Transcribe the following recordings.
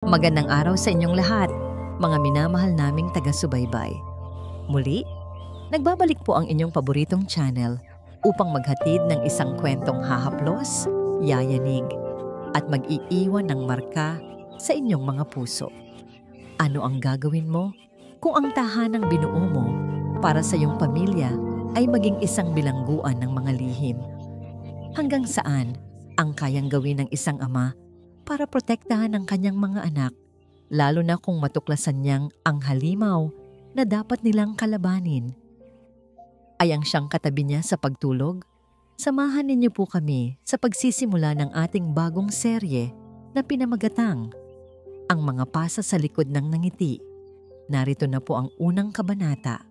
Magandang araw sa inyong lahat, mga minamahal naming taga-subaybay. Muli, nagbabalik po ang inyong paboritong channel upang maghatid ng isang kwentong hahaplos, yayanig, at mag-iiwan ng marka sa inyong mga puso. Ano ang gagawin mo kung ang tahanang binuo mo para sa iyong pamilya ay maging isang bilangguan ng mga lihim? Hanggang saan ang kayang gawin ng isang ama para protektahan ang kanyang mga anak, lalo na kung matuklasan niyang ang halimaw na dapat nilang kalabanin? Ayang siyang katabi niya sa pagtulog? Samahan ninyo po kami sa pagsisimula ng ating bagong serye na pinamagatang Ang Mga Pasa sa Likod ng Nangiti. Narito na po ang unang kabanata,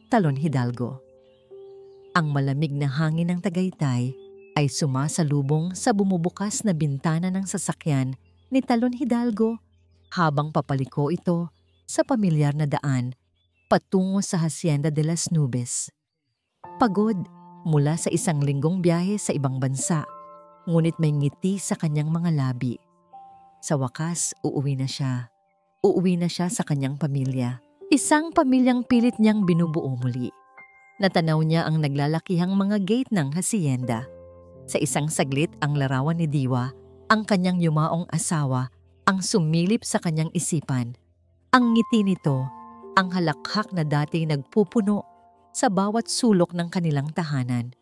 Talon Hidalgo. Ang malamig na hangin ng Tagaytay ay sumasalubong sa bumubukas na bintana ng sasakyan ni Talon Hidalgo habang papaliko ito sa pamilyar na daan patungo sa Hacienda de las Nubes. Pagod mula sa isang linggong biyahe sa ibang bansa, ngunit may ngiti sa kanyang mga labi. Sa wakas, uuwi na siya. Uuwi na siya sa kanyang pamilya. Isang pamilyang pilit niyang binubuo muli. Natanaw niya ang naglalakihang mga gate ng hacienda. Sa isang saglit ang larawan ni Diwa, ang kanyang yumaong asawa, ang sumilip sa kanyang isipan. Ang ngiti nito, ang halakhak na dati nagpupuno sa bawat sulok ng kanilang tahanan.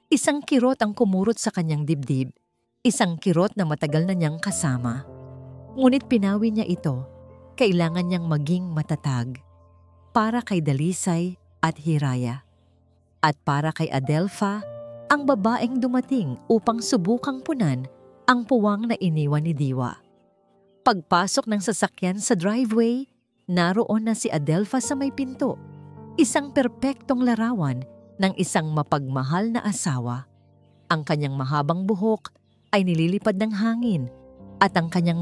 Isang kirot ang kumurot sa kanyang dibdib, isang kirot na matagal na niyang kasama. Ngunit pinawi niya ito, kailangan niyang maging matatag. Para kay Dalisay at Hiraya. At para kay Adelfa, ang babaeng dumating upang subukang punan ang puwang na iniwan ni Diwa. Pagpasok ng sasakyan sa driveway, naroon na si Adelfa sa may pinto, isang perpektong larawan ng isang mapagmahal na asawa. Ang kanyang mahabang buhok ay nililipad ng hangin at ang kanyang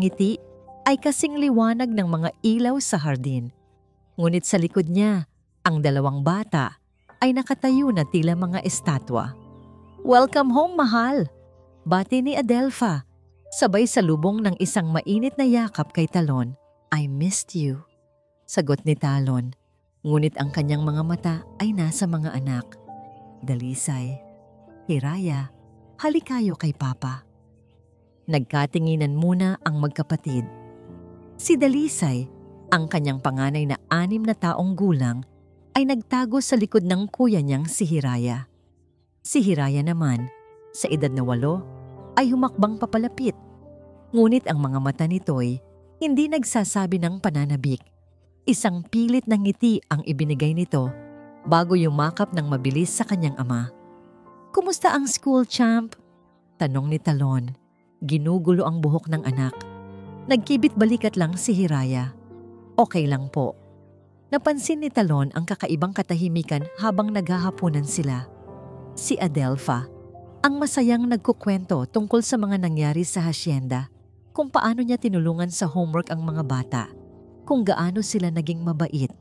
ngiti ay kasing liwanag ng mga ilaw sa hardin. Ngunit sa likod niya, ang dalawang bata ay nakatayo na tila mga estatwa. "Welcome home, mahal!" Bati ni Adelfa, sabay salubong ng isang mainit na yakap kay Talon. "I missed you," sagot ni Talon. Ngunit ang kanyang mga mata ay nasa mga anak. "Dalisay, Hiraya, halikayo kay Papa." Nagkatinginan muna ang magkapatid. Si Dalisay, ang kanyang panganay na 6 na taong gulang, ay nagtago sa likod ng kuya niyang si Hiraya. Si Hiraya naman, sa edad na 8, ay humakbang papalapit. Ngunit ang mga mata nito'y hindi nagsasabi ng pananabik. Isang pilit na ngiti ang ibinigay nito bago yumakap ng mabilis sa kanyang ama. "Kumusta ang school, champ?" tanong ni Talon. Ginugulo ang buhok ng anak. Nagkibit balikat lang si Hiraya. "Okay lang po." Napansin ni Talon ang kakaibang katahimikan habang naghahapunan sila. Si Adelfa, ang masayang nagkukwento tungkol sa mga nangyari sa hacienda, kung paano niya tinulungan sa homework ang mga bata, kung gaano sila naging mabait.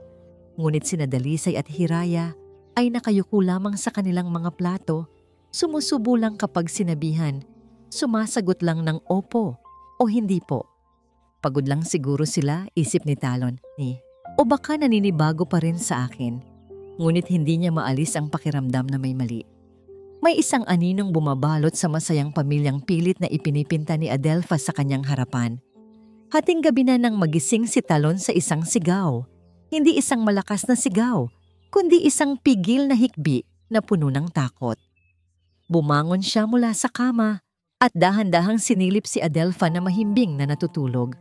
Ngunit sina Dalisay at Hiraya ay nakayuko lamang sa kanilang mga plato, sumusubo lang kapag sinabihan, sumasagot lang ng opo o hindi po. Pagod lang siguro sila, isip ni Talon. O baka naninibago pa rin sa akin. Ngunit hindi niya maalis ang pakiramdam na may mali. May isang aninong bumabalot sa masayang pamilyang pilit na ipinipinta ni Adelfa sa kanyang harapan. Hating gabi na nang magising si Talon sa isang sigaw. Hindi isang malakas na sigaw, kundi isang pigil na hikbi na puno ng takot. Bumangon siya mula sa kama at dahan-dahang sinilip si Adelfa na mahimbing na natutulog.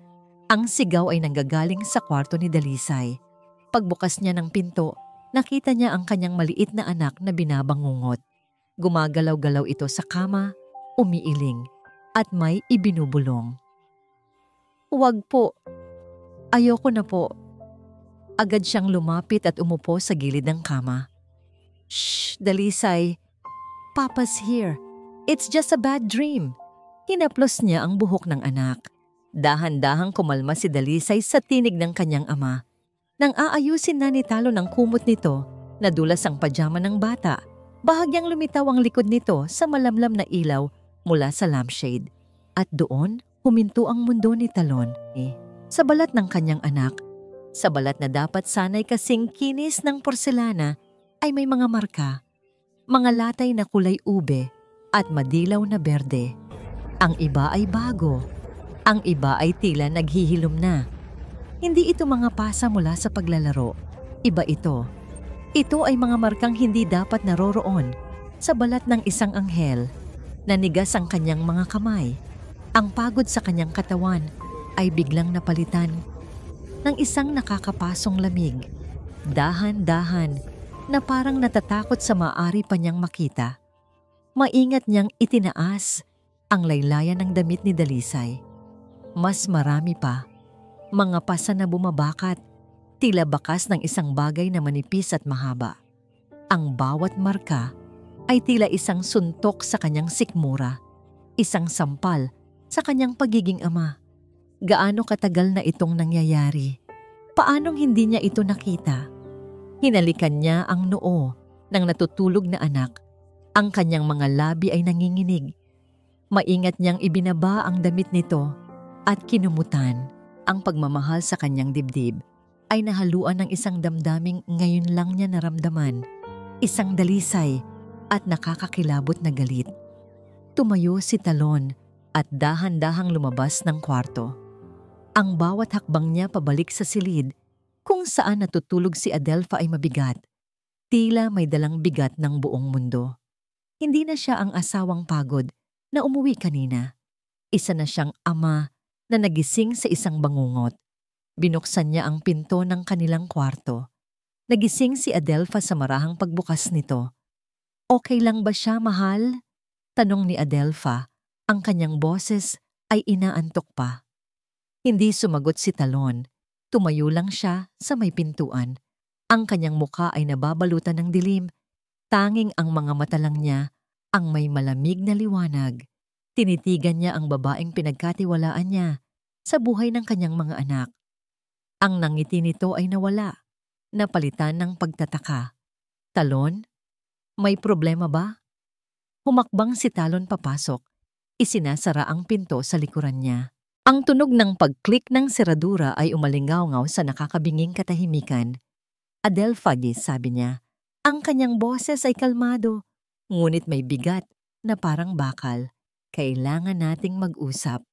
Ang sigaw ay nanggagaling sa kwarto ni Dalisay. Pagbukas niya ng pinto, nakita niya ang kanyang maliit na anak na binabangungot. Gumagalaw-galaw ito sa kama, umiiling, at may ibinubulong. "Huwag po. Ayoko na po." Agad siyang lumapit at umupo sa gilid ng kama. "Shh, Dalisay. Papa's here. It's just a bad dream." Hinaplos niya ang buhok ng anak. Dahan-dahang kumalma si Dalisay sa tinig ng kanyang ama. Nang aayusin na ni Talon ang kumot nito, nadulas ang pajama ng bata. Bahagyang lumitaw ang likod nito sa malamlam na ilaw mula sa lampshade. At doon, Huminto ang mundo ni Talon sa balat ng kanyang anak. Sa balat na dapat sanay kasing kinis ng porselana ay may mga marka, mga latay na kulay ube at madilaw na berde. Ang iba ay bago, ang iba ay tila naghihilom na. Hindi ito mga pasa mula sa paglalaro, iba ito. Ito ay mga markang hindi dapat naroroon sa balat ng isang anghel. Nanigas ang kanyang mga kamay. Ang pagod sa kanyang katawan ay biglang napalitan ng isang nakakapasong lamig. Dahan-dahan na parang natatakot sa maaari pa niyang makita. Maingat niyang itinaas ang laylayan ng damit ni Dalisay. Mas marami pa, mga pasa na bumabakat, tila bakas ng isang bagay na manipis at mahaba. Ang bawat marka ay tila isang suntok sa kanyang sikmura, isang sampal sa kanyang pagiging ama. Gaano katagal na itong nangyayari? Paanong hindi niya ito nakita? Hinalikan niya ang noo ng natutulog na anak. Ang kanyang mga labi ay nanginginig. Maingat niyang ibinaba ang damit nito at kinumutan. Ang pagmamahal sa kanyang dibdib ay nahaluan ng isang damdaming ngayon lang niya naramdaman. Isang dalisay at nakakakilabot na galit. Tumayo si Talon at dahan-dahang lumabas ng kwarto. Ang bawat hakbang niya pabalik sa silid kung saan natutulog si Adelfa ay mabigat. Tila may dalang bigat ng buong mundo. Hindi na siya ang asawang pagod na umuwi kanina. Isa na siyang ama na nagising sa isang bangungot. Binuksan niya ang pinto ng kanilang kwarto. Nagising si Adelfa sa marahang pagbukas nito. Okay lang ba siya, mahal? Tanong ni Adelfa. Ang kanyang boses ay inaantok pa. Hindi sumagot si Talon. Tumayo lang siya sa may pintuan. Ang kanyang mukha ay nababalutan ng dilim. Tanging ang mga mata lang niya ang may malamig na liwanag. Tinitigan niya ang babaeng pinagkatiwalaan niya sa buhay ng kanyang mga anak. Ang nangiti nito ay nawala, napalitan ng pagtataka. Talon, may problema ba? Humakbang si Talon papasok. Isinasara ang pinto sa likuran niya. Ang tunog ng pag-click ng seradura ay umalingaw-ngaw sa nakakabinging katahimikan. Adelfa, sabi niya. Ang kanyang boses ay kalmado, ngunit may bigat na parang bakal. Kailangan nating mag-usap.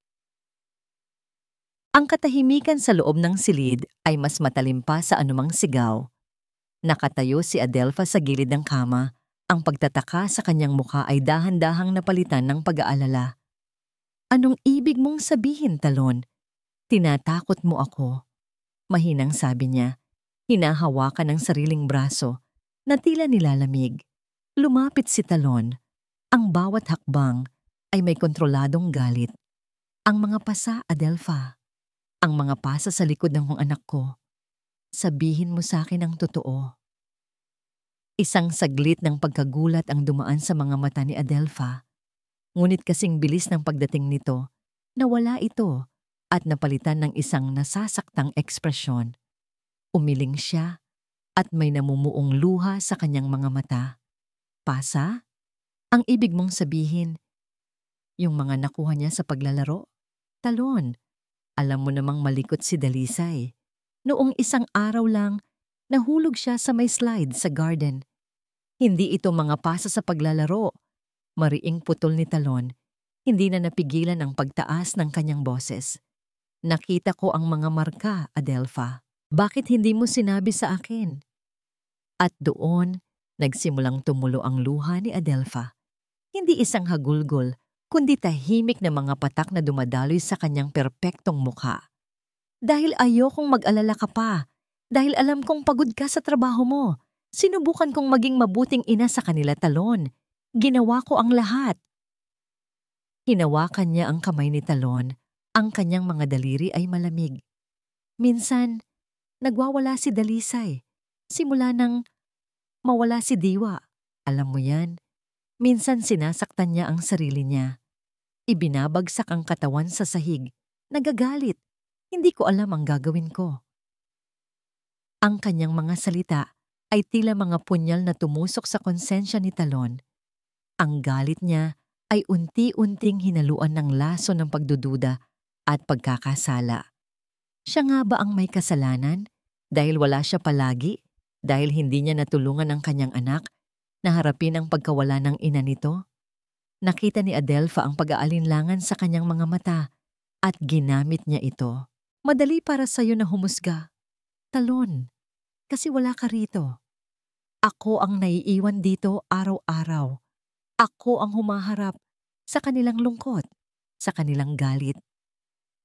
Ang katahimikan sa loob ng silid ay mas matalim pa sa anumang sigaw. Nakatayo si Adelfa sa gilid ng kama. Ang pagtataka sa kanyang mukha ay dahan-dahang napalitan ng pag-aalala. Anong ibig mong sabihin, Talon? Tinatakot mo ako. Mahinang sabi niya. Hinahawakan ng sariling braso na tila nilalamig. Lumapit si Talon. Ang bawat hakbang ay may kontroladong galit. Ang mga pasa, Adelfa. Ang mga pasa sa likod ng anak ko. Sabihin mo sa akin ang totoo. Isang saglit ng pagkagulat ang dumaan sa mga mata ni Adelfa. Ngunit kasing bilis ng pagdating nito, nawala ito at napalitan ng isang nasasaktang ekspresyon. Umiling siya at may namumuong luha sa kanyang mga mata. Pasa? Ang ibig mong sabihin, yung mga nakuha niya sa paglalaro? Talon, alam mo namang malikot si Dalisay. Noong isang araw lang, nahulog siya sa may slide sa garden. Hindi ito mga pasa sa paglalaro. Mariing putol ni Talon, hindi na napigilan ang pagtaas ng kanyang boses. Nakita ko ang mga marka, Adelfa. Bakit hindi mo sinabi sa akin? At doon, nagsimulang tumulo ang luha ni Adelfa. Hindi isang hagulgol, kundi tahimik na mga patak na dumadaloy sa kanyang perpektong mukha. Dahil ayokong mag-alala ka pa, dahil alam kong pagod ka sa trabaho mo, sinubukan kong maging mabuting ina sa kanila, Talon. Ginawa ko ang lahat. Hinawakan niya ang kamay ni Talon. Ang kanyang mga daliri ay malamig. Minsan, nagwawala si Dalisay. Simula nang mawala si Diwa. Alam mo yan, minsan sinasaktan niya ang sarili niya. Ibinabagsak ang katawan sa sahig. Nagagalit. Hindi ko alam ang gagawin ko. Ang kanyang mga salita ay tila mga punyal na tumusok sa konsensya ni Talon. Ang galit niya ay unti-unting hinaluan ng laso ng pagdududa at pagkakasala. Siya nga ba ang may kasalanan? Dahil wala siya palagi? Dahil hindi niya natulungan ang kanyang anak na harapin ang pagkawala ng ina nito? Nakita ni Adelfa ang pag-aalinlangan sa kanyang mga mata at ginamit niya ito. Madali para sa'yo na humusga. Talon, kasi wala ka rito. Ako ang naiiwan dito araw-araw. Ako ang humaharap sa kanilang lungkot, sa kanilang galit.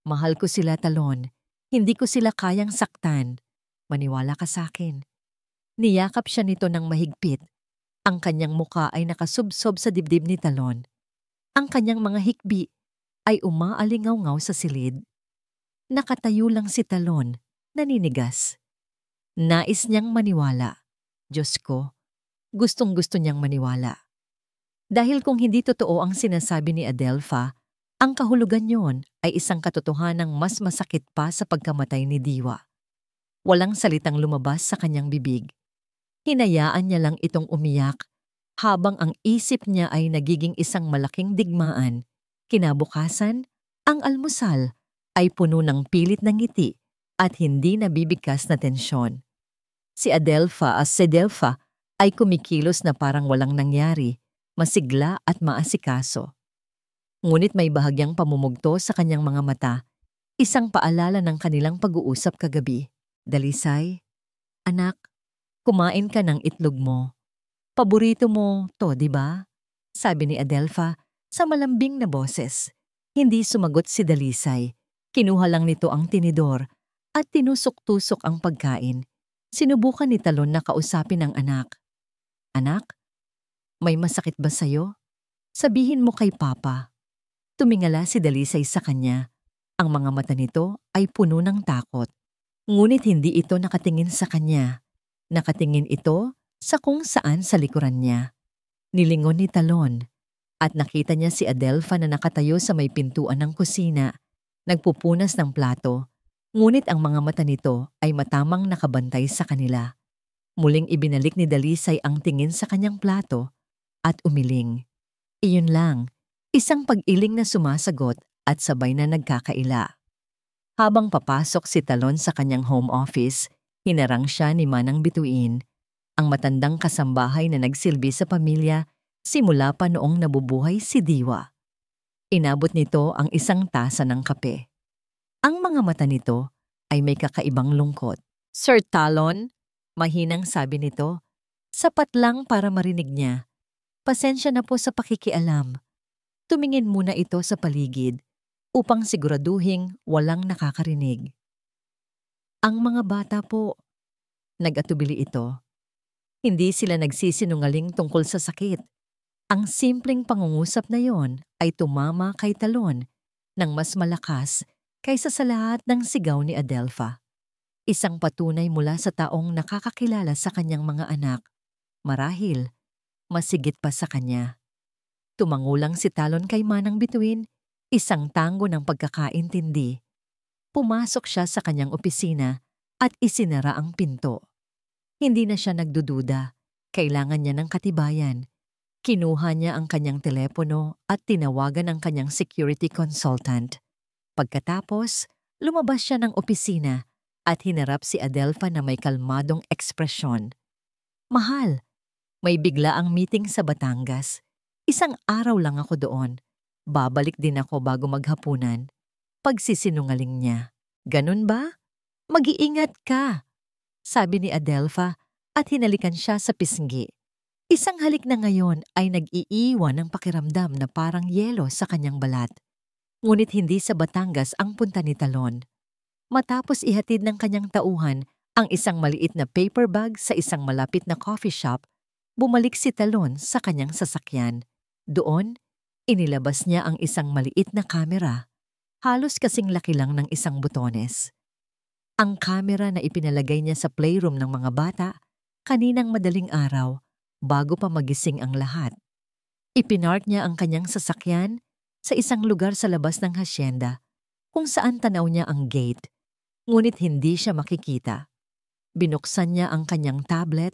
Mahal ko sila, Talon. Hindi ko sila kayang saktan. Maniwala ka sa akin. Niyakap siya nito ng mahigpit. Ang kanyang muka ay nakasubsob sa dibdib ni Talon. Ang kanyang mga hikbi ay umaalingaw-ngaw sa silid. Nakatayo lang si Talon, naninigas. Nais niyang maniwala. Diyos ko, gustong-gusto niyang maniwala. Dahil kung hindi totoo ang sinasabi ni Adelfa, ang kahulugan yon ay isang katotohanang mas masakit pa sa pagkamatay ni Diwa. Walang salitang lumabas sa kanyang bibig. Hinayaan niya lang itong umiyak habang ang isip niya ay nagiging isang malaking digmaan. Kinabukasan, ang almusal ay puno ng pilit na ngiti at hindi nabibigkas na tensyon. Si Sedelfa ay kumikilos na parang walang nangyari, masigla at maasikaso. Ngunit may bahagyang pamumugto sa kanyang mga mata, isang paalala ng kanilang pag-uusap kagabi. Dalisay, anak, kumain ka ng itlog mo. Paborito mo to, di ba? Sabi ni Adelfa sa malambing na boses. Hindi sumagot si Dalisay. Kinuha lang nito ang tinidor at tinusok-tusok ang pagkain. Sinubukan ni Talon na kausapin ang anak. Anak, may masakit ba sa'yo? Sabihin mo kay Papa. Tumingala si Dalisay sa kanya. Ang mga mata nito ay puno ng takot. Ngunit hindi ito nakatingin sa kanya. Nakatingin ito sa kung saan sa likuran niya. Nilingon ni Talon at nakita niya si Adelfa na nakatayo sa may pintuan ng kusina, nagpupunas ng plato. Ngunit ang mga mata nito ay matamang nakabantay sa kanila. Muling ibinalik ni Dalisay ang tingin sa kanyang plato at umiling. Iyon lang, isang pag-iling na sumasagot at sabay na nagkakaila. Habang papasok si Talon sa kanyang home office, hinarang siya ni Manang Bituin, ang matandang kasambahay na nagsilbi sa pamilya simula pa noong nabubuhay si Diwa. Inabot nito ang isang tasa ng kape. Ang mga mata nito ay may kakaibang lungkot. Sir Talon, mahinang sabi nito, sapat lang para marinig niya. Pasensya na po sa pakikialam. Tumingin muna ito sa paligid upang siguraduhing walang nakakarinig. Ang mga bata po, nag-atubili ito. Hindi sila nagsisinungaling tungkol sa sakit. Ang simpleng pangungusap na yon ay tumama kay Talon ng mas malakas kaysa sa lahat ng sigaw ni Adelfa. Isang patunay mula sa taong nakakakilala sa kanyang mga anak. Marahil, masigit pa sa kanya. Tumangulang si Talon kay Manang Bituin, isang tango ng pagkakaintindi. Pumasok siya sa kanyang opisina at isinara ang pinto. Hindi na siya nagdududa. Kailangan niya ng katibayan. Kinuha niya ang kanyang telepono at tinawagan ang kanyang security consultant. Pagkatapos, lumabas siya ng opisina at hinarap si Adelfa na may kalmadong ekspresyon. Mahal, may bigla ang meeting sa Batangas. Isang araw lang ako doon. Babalik din ako bago maghapunan. Pagsisinungaling niya. Ganun ba? Mag-iingat ka, sabi ni Adelfa at hinalikan siya sa pisngi. Isang halik na ngayon ay nag-iiwan ng pakiramdam na parang yelo sa kanyang balat. Ngunit hindi sa Batangas ang punta ni Talon. Matapos ihatid ng kanyang tauhan ang isang maliit na paper bag sa isang malapit na coffee shop, bumalik si Talon sa kanyang sasakyan. Doon, inilabas niya ang isang maliit na kamera, halos kasing laki lang ng isang butones. Ang kamera na ipinalagay niya sa playroom ng mga bata kaninang madaling araw bago pa magising ang lahat. Ipinark niya ang kanyang sasakyan sa isang lugar sa labas ng hasyenda kung saan tanaw niya ang gate, ngunit hindi siya makikita. Binuksan niya ang kanyang tablet,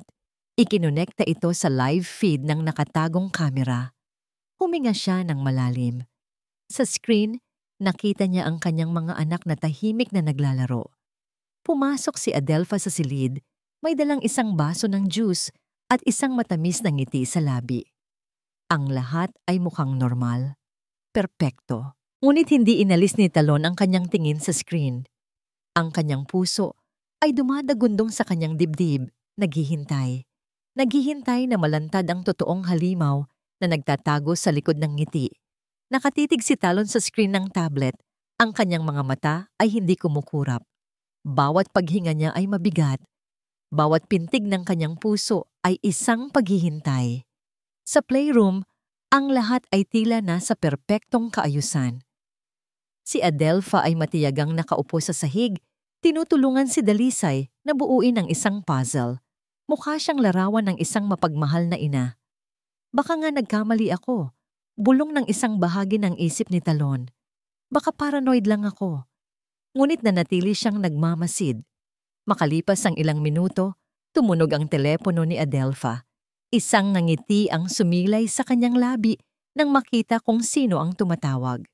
ikinonekta ito sa live feed ng nakatagong kamera. Huminga siya ng malalim. Sa screen, Nakita niya ang kanyang mga anak na tahimik na naglalaro. Pumasok si Adelpha sa silid, may dalang isang baso ng juice at isang matamis na ngiti sa labi. Ang lahat ay mukhang normal. Perpekto. Ngunit hindi inalis ni Talon ang kanyang tingin sa screen. Ang kanyang puso ay dumadagundong sa kanyang dibdib, naghihintay. Naghihintay na malantad ang totoong halimaw na nagtatago sa likod ng ngiti. Nakatitig si Talon sa screen ng tablet, ang kanyang mga mata ay hindi kumukurap. Bawat paghinga niya ay mabigat. Bawat pintig ng kanyang puso ay isang paghihintay. Sa playroom, ang lahat ay tila nasa perpektong kaayusan. Si Adelpha ay matiyagang nakaupo sa sahig, tinutulungan si Dalisay na buuin ang isang puzzle. Mukha siyang larawan ng isang mapagmahal na ina. Baka nga nagkamali ako. Bulong ng isang bahagi ng isip ni Talon. Baka paranoid lang ako. Ngunit nanatili siyang nagmamasid. Makalipas ang ilang minuto, tumunog ang telepono ni Adelpha. Isang ngiti ang sumilay sa kanyang labi nang makita kung sino ang tumatawag.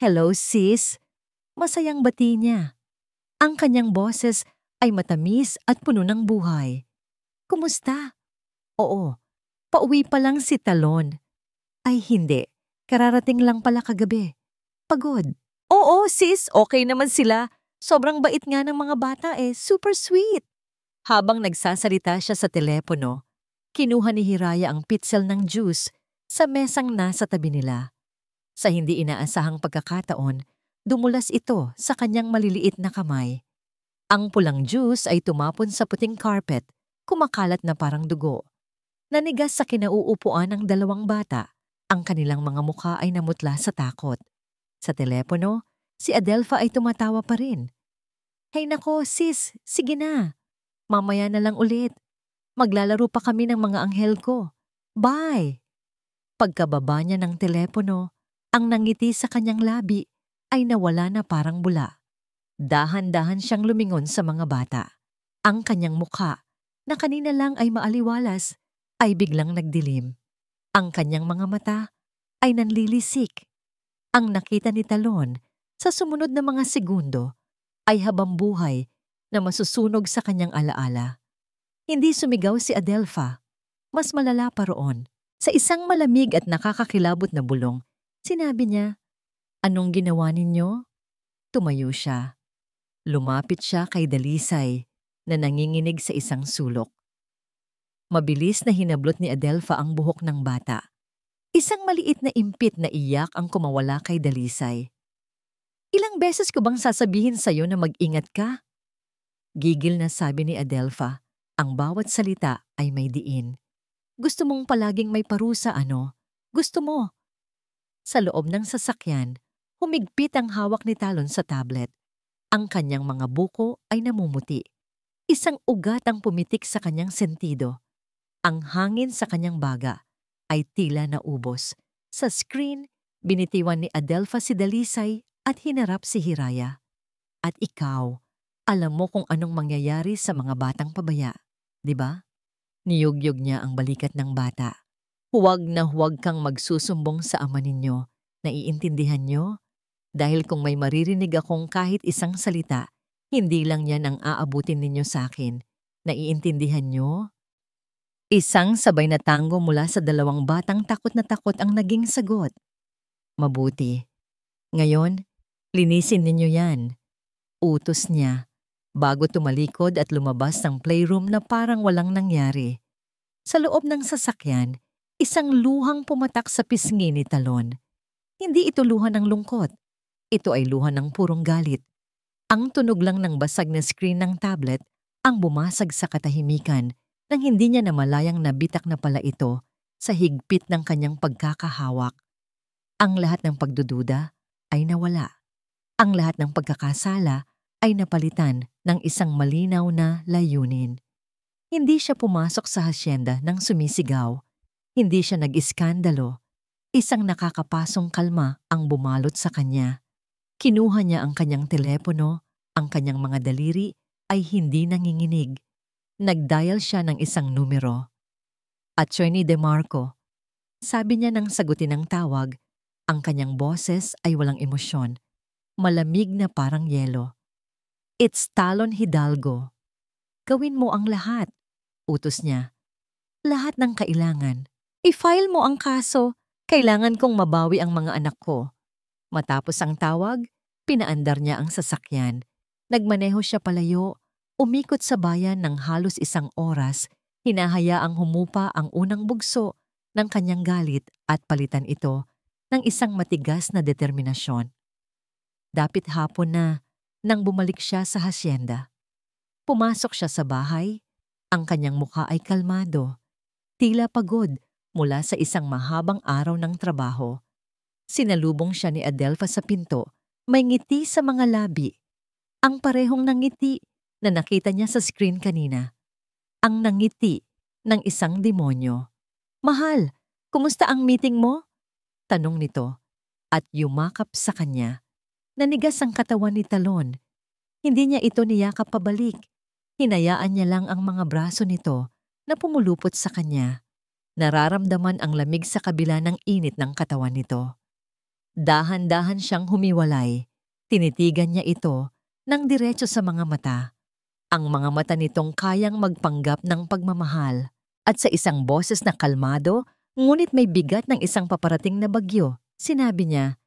"Hello, sis." Masayang bati niya. Ang kanyang boses ay matamis at puno ng buhay. "Kumusta?" "Oo, pauwi pa lang si Talon." "Ay hindi, kararating lang pala kagabi. Pagod." "Oo sis, okay naman sila. Sobrang bait nga ng mga bata super sweet." Habang nagsasalita siya sa telepono, kinuha ni Hiraya ang pitzel ng juice sa mesang nasa tabi nila. Sa hindi inaasahang pagkakataon, dumulas ito sa kanyang maliliit na kamay. Ang pulang juice ay tumapon sa puting carpet, kumakalat na parang dugo. Nanigas sa kinauupuan ng dalawang bata. Ang kanilang mga mukha ay namutla sa takot. Sa telepono, si Adelpha ay tumatawa pa rin. "Hey nako sis, sige na. Mamaya na lang ulit. Maglalaro pa kami ng mga anghel ko. Bye." Pagkababa niya ng telepono, ang nangiti sa kanyang labi ay nawala na parang bula. Dahan-dahan siyang lumingon sa mga bata. Ang kanyang mukha, na kanina lang ay maaliwalas, ay biglang nagdilim. Ang kanyang mga mata ay nanlilisik. Ang nakita ni Talon sa sumunod na mga segundo ay habambuhay na masusunog sa kanyang alaala. Hindi sumigaw si Adelpha. Mas malala pa roon. Sa isang malamig at nakakakilabot na bulong, sinabi niya, "Anong ginawa ninyo?" Tumayo siya. Lumapit siya kay Dalisay na nanginginig sa isang sulok. Mabilis na hinablot ni Adelpha ang buhok ng bata. Isang maliit na impit na iyak ang kumawala kay Dalisay. "Ilang beses ko bang sasabihin sa'yo na mag-ingat ka?" Gigil na sabi ni Adelpha. Ang bawat salita ay may diin. "Gusto mong palaging may parusa, ano? Gusto mo?" Sa loob ng sasakyan, humigpit ang hawak ni Talon sa tablet. Ang kanyang mga buko ay namumuti. Isang ugat ang pumitik sa kanyang sentido. Ang hangin sa kanyang baga ay tila naubos. Sa screen, binitiwan ni Adelpha si Dalisay at hinarap si Hiraya. "At ikaw, alam mo kung anong mangyayari sa mga batang pabaya, di ba?" Niyugyug niya ang balikat ng bata. "Huwag na huwag kang magsusumbong sa ama ninyo. Naiintindihan niyo? Dahil kung may maririnig akong kahit isang salita, hindi lang yan ang aabutin ninyo sa akin. Naiintindihan niyo?" Isang sabay na tango mula sa dalawang batang takot na takot ang naging sagot. "Mabuti. Ngayon, linisin ninyo yan." Utos niya, bago tumalikod at lumabas ng playroom na parang walang nangyari. Sa loob ng sasakyan, isang luhang pumatak sa pisngi ni Talon. Hindi ito luha ng lungkot. Ito ay luha ng purong galit. Ang tunog lang ng basag na screen ng tablet ang bumasag sa katahimikan nang hindi niya namalayang nabitak na pala ito sa higpit ng kanyang pagkakahawak. Ang lahat ng pagdududa ay nawala. Ang lahat ng pagkakasala ay napalitan ng isang malinaw na layunin. Hindi siya pumasok sa hasyenda nang sumisigaw. Hindi siya nag-iskandalo. Isang nakakapasong kalma ang bumalot sa kanya. Kinuha niya ang kanyang telepono, ang kanyang mga daliri ay hindi nanginginig. Nag-dial siya ng isang numero. "Attorney DeMarco." Sabi niya nang sagutin ang tawag. Ang kanyang boses ay walang emosyon. malamig na parang yelo. It's Talon Hidalgo. Gawin mo ang lahat, utos niya. Lahat ng kailangan. I-file mo ang kaso. Kailangan kong mabawi ang mga anak ko. Matapos ang tawag, pinaandar niya ang sasakyan. Nagmaneho siya palayo, umikot sa bayan ng halos 1 oras, hinahayaang humupa ang unang bugso ng kanyang galit at palitan ito ng isang matigas na determinasyon. Dapit hapon na nang bumalik siya sa hasyenda. Pumasok siya sa bahay, ang kanyang mukha ay kalmado, tila pagod mula sa isang mahabang araw ng trabaho. Sinalubong siya ni Adelfa sa pinto, may ngiti sa mga labi. Ang parehong nangiti na nakita niya sa screen kanina. Ang nangiti ng isang demonyo. Mahal, kumusta ang meeting mo? Tanong nito at yumakap sa kanya. Nanigas ang katawan ni Talon. Hindi niya ito niyakap pabalik. Hinayaan niya lang ang mga braso nito na pumulupot sa kanya. Nararamdaman ang lamig sa kabila ng init ng katawan nito. Dahan-dahan siyang humiwalay. Tinitigan niya ito ng diretso sa mga mata. Ang mga mata nitong kayang magpanggap ng pagmamahal. At sa isang boses na kalmado, ngunit may bigat ng isang paparating na bagyo, sinabi niya,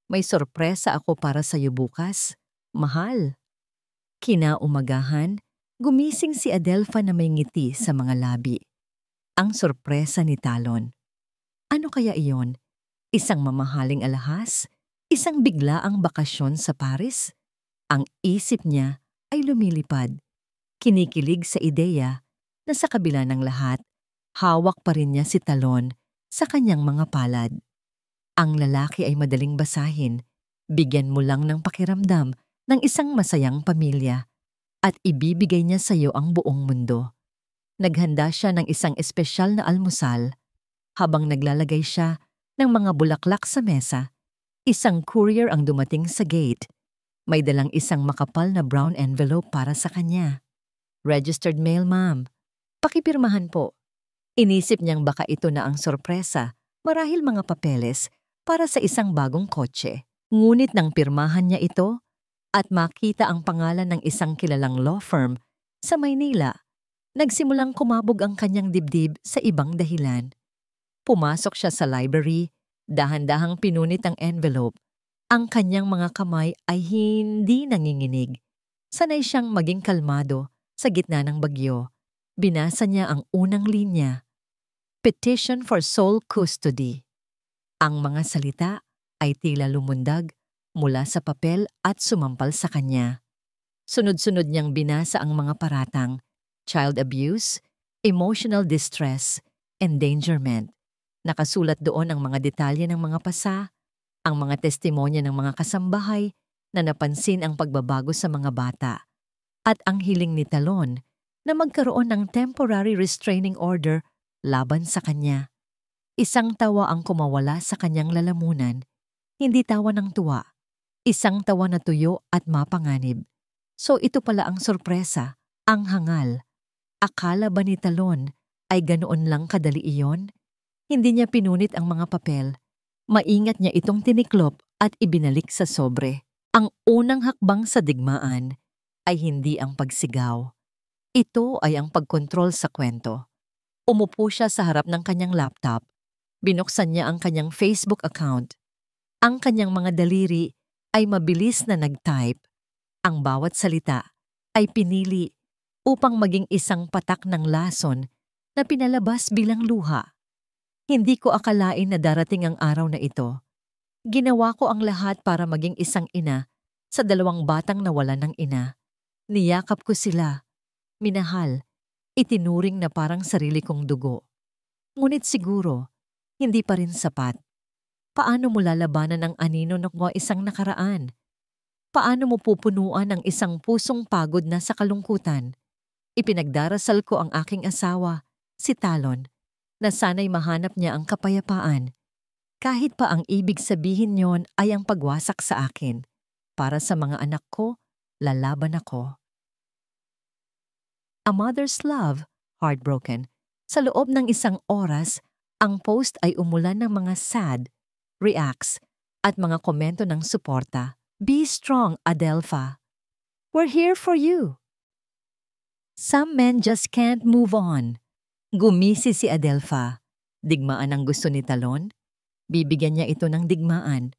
"May sorpresa ako para sa iyo bukas, mahal." Kinaumagahan, gumising si Adelfa na may ngiti sa mga labi. Ang sorpresa ni Talon. Ano kaya iyon? Isang mamahaling alahas? Isang biglaang bakasyon sa Paris? Ang isip niya ay lumilipad. Kinikilig sa ideya na sa kabila ng lahat, hawak pa rin niya si Talon sa kanyang mga palad. Ang lalaki ay madaling basahin. Bigyan mo lang ng pakiramdam ng isang masayang pamilya at ibibigay niya sa iyo ang buong mundo. Naghanda siya ng isang espesyal na almusal. Habang naglalagay siya ng mga bulaklak sa mesa, isang courier ang dumating sa gate. May dalang isang makapal na brown envelope para sa kanya. Registered mail, ma'am. Pakipirmahan po. Inisip niyang baka ito na ang sorpresa, marahil mga papeles para sa isang bagong kotse. Ngunit nang pirmahan niya ito at makita ang pangalan ng isang kilalang law firm sa Maynila, nagsimulang kumabog ang kanyang dibdib sa ibang dahilan. Pumasok siya sa library, dahan-dahang pinunit ang envelope. Ang kanyang mga kamay ay hindi nanginginig. Sanay siyang maging kalmado sa gitna ng bagyo. Binasa niya ang unang linya. Petition for sole custody. Ang mga salita ay tila lumundag mula sa papel at sumampal sa kanya. Sunod-sunod niyang binasa ang mga paratang, child abuse, emotional distress, endangerment. Nakasulat doon ang mga detalye ng mga pasa, ang mga testimonya ng mga kasambahay na napansin ang pagbabago sa mga bata, at ang hiling ni Talon na magkaroon ng temporary restraining order laban sa kanya. Isang tawa ang kumawala sa kanyang lalamunan, hindi tawa ng tuwa, isang tawa na tuyo at mapanganib. So ito pala ang sorpresa, ang hangal. Akala ba ni Talon ay ganoon lang kadali iyon? Hindi niya pinunit ang mga papel. Maingat niya itong tiniklop at ibinalik sa sobre. Ang unang hakbang sa digmaan ay hindi ang pagsigaw. Ito ay ang pagkontrol sa kwento. Umupo siya sa harap ng kanyang laptop. Binuksan niya ang kanyang Facebook account. Ang kanyang mga daliri ay mabilis na nag-type. Ang bawat salita ay pinili upang maging isang patak ng lason na pinalabas bilang luha. Hindi ko akalain na darating ang araw na ito. Ginawa ko ang lahat para maging isang ina sa 2 batang nawalan ng ina. Niyakap ko sila. Minahal. Itinuring na parang sarili kong dugo. Ngunit siguro, hindi pa rin sapat. Paano mo lalabanan ang anino ng isang nakaraan? Paano mo pupunuan ang isang pusong pagod na sa kalungkutan? Ipinagdarasal ko ang aking asawa, si Talon, na sana'y mahanap niya ang kapayapaan. Kahit pa ang ibig sabihin niyon ay ang pagwasak sa akin. Para sa mga anak ko, lalaban ako. A Mother's Love, Heartbroken. Sa loob ng 1 oras, ang post ay umulan ng mga sad, reacts, at mga komento ng suporta. Be strong, Adelpha. We're here for you. Some men just can't move on. Gumisi si Adelpha. Digmaan ang gusto ni Talon. Bibigyan niya ito ng digmaan.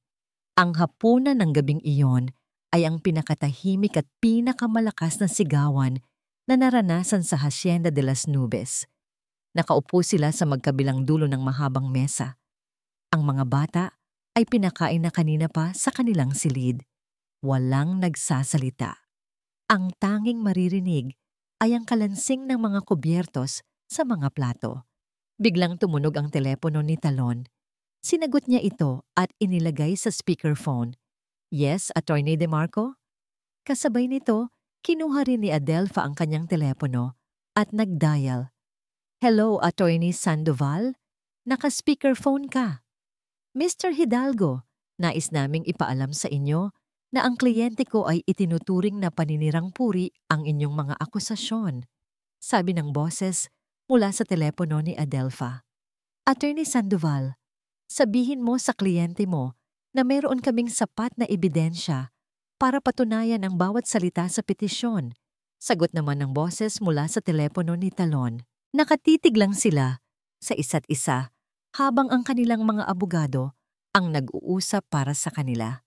Ang hapunan ng gabing iyon ay ang pinakatahimik at pinakamalakas na sigawan na naranasan sa Hacienda de las Nubes. Nakaupo sila sa magkabilang dulo ng mahabang mesa. Ang mga bata ay pinakain na kanina pa sa kanilang silid. Walang nagsasalita. Ang tanging maririnig ay ang kalansing ng mga kubyertos sa mga plato. Biglang tumunog ang telepono ni Talon. Sinagot niya ito at inilagay sa speakerphone. Yes, Attorney De Marco? Kasabay nito, kinuha rin ni Adelpha ang kanyang telepono at nagdial. Hello, Attorney Sandoval? Naka-speakerphone ka. Mr. Hidalgo, nais naming ipaalam sa inyo na ang kliyente ko ay itinuturing na paninirang puri ang inyong mga akusasyon. Sabi ng boses mula sa telepono ni Adelpha. Attorney Sandoval, sabihin mo sa kliyente mo na mayroon kaming sapat na ebidensya para patunayan ang bawat salita sa petisyon. Sagot naman ng boses mula sa telepono ni Talon. Nakatitig lang sila sa isa't isa habang ang kanilang mga abogado ang nag-uusap para sa kanila.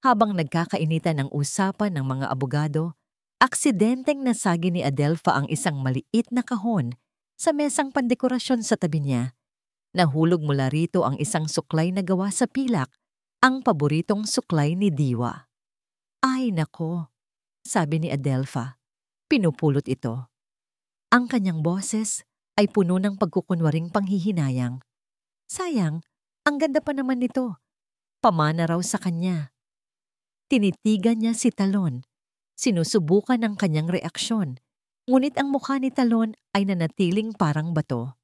Habang nagkakainitan ng usapan ng mga abogado, aksidenteng nasagi ni Adelpha ang isang maliit na kahon sa mesang pandekorasyon sa tabi niya. Nahulog mula rito ang isang suklay na gawa sa pilak, ang paboritong suklay ni Diwa. Ay nako, sabi ni Adelpha. Pinupulot ito. Ang kanyang boses ay puno ng pagkukunwaring panghihinayang. Sayang, ang ganda pa naman nito. Pamana raw sa kanya. Tinitigan niya si Talon. Sinusubukan ang kanyang reaksyon. Ngunit ang mukha ni Talon ay nanatiling parang bato.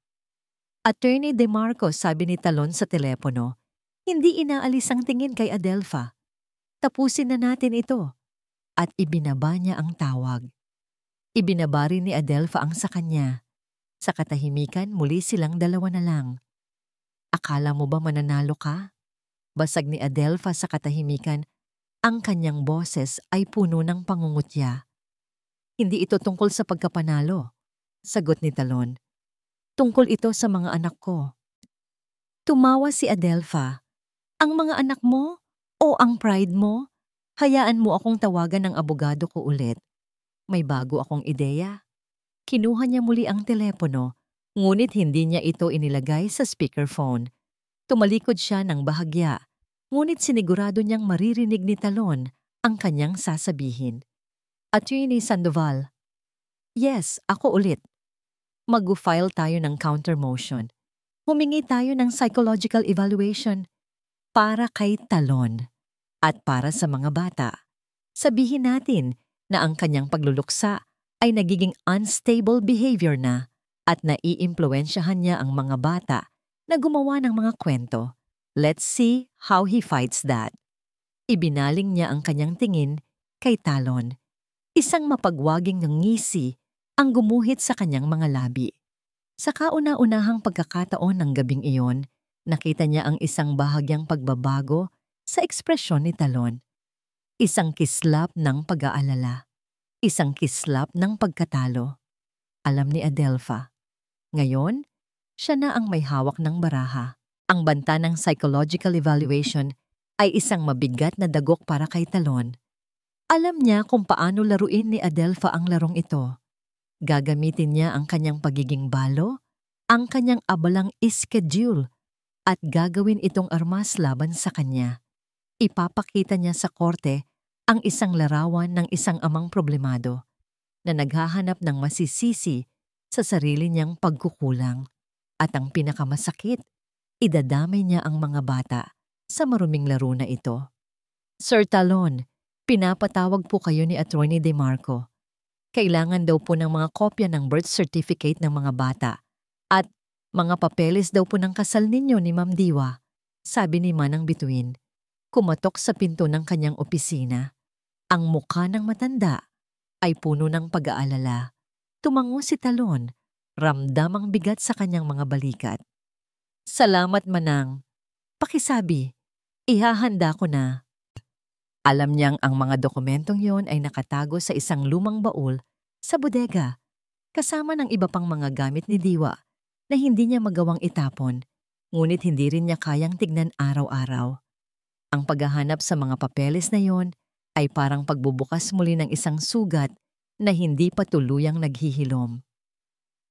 Attorney De Marco, sabi ni Talon sa telepono, hindi inaalis ang tingin kay Adelpha. Tapusin na natin ito. At ibinaba niya ang tawag. Ibinaba rin ni Adelpha ang sa kanya. Sa katahimikan, muli silang dalawa na lang. Akala mo ba mananalo ka? Basag ni Adelpha sa katahimikan. Ang kanyang boses ay puno ng pangungutya. Hindi ito tungkol sa pagkapanalo, sagot ni Talon. Tungkol ito sa mga anak ko. Tumawa si Adelpha. Ang mga anak mo o ang pride mo? Hayaan mo akong tawagan ng abogado ko ulit. May bago akong ideya. Kinuha niya muli ang telepono, ngunit hindi niya ito inilagay sa speakerphone. Tumalikod siya ng bahagya. Ngunit sinigurado niyang maririnig ni Talon ang kanyang sasabihin. Attorney Sandoval. Yes, ako ulit. Mag-file tayo ng counter motion. Humingi tayo ng psychological evaluation para kay Talon at para sa mga bata. Sabihin natin na ang kanyang pagluluksa ay nagiging unstable behavior na at naiimpluwensyahan niya ang mga bata na gumawa ng mga kwento. Let's see how he fights that. Ibinaling niya ang kanyang tingin kay Talon. Isang mapagwaging ngisi ang gumuhit sa kanyang mga labi. Sa kauna-unahang pagkakataon ng gabing iyon, nakita niya ang isang bahagyang pagbabago sa ekspresyon ni Talon. Isang kislap ng pag-aalala. Isang kislap ng pagkatalo. Alam ni Adelpha. Ngayon, siya na ang may hawak ng baraha. Ang banta ng psychological evaluation ay isang mabigat na dagok para kay Talon. Alam niya kung paano laruin ni Adelpha ang larong ito. Gagamitin niya ang kanyang pagiging balo, ang kanyang abalang schedule, at gagawin itong armas laban sa kanya. Ipapakita niya sa korte ang isang larawan ng isang amang problemado na naghahanap ng masisisi sa sarili niyang pagkukulang. At ang pinakamasakit, idadamay niya ang mga bata sa maruming laro na ito. Sir Talon, pinapatawag po kayo ni Attorney De Marco. Kailangan daw po ng mga kopya ng birth certificate ng mga bata at mga papeles daw po ng kasal ninyo ni Ma'am Diwa, sabi ni Manang Bituin. Kumatok sa pinto ng kanyang opisina. Ang mukha ng matanda ay puno ng pag-aalala. Tumango si Talon, ramdam ang bigat sa kanyang mga balikat. Salamat, Manang. Pakisabi, ihahanda ko na. Alam niyang ang mga dokumentong yon ay nakatago sa isang lumang baul sa bodega, kasama ng iba pang mga gamit ni Diwa na hindi niya magawang itapon, ngunit hindi rin niya kayang tignan araw-araw. Ang paghahanap sa mga papeles na yon ay parang pagbubukas muli ng isang sugat na hindi pa tuluyang naghihilom.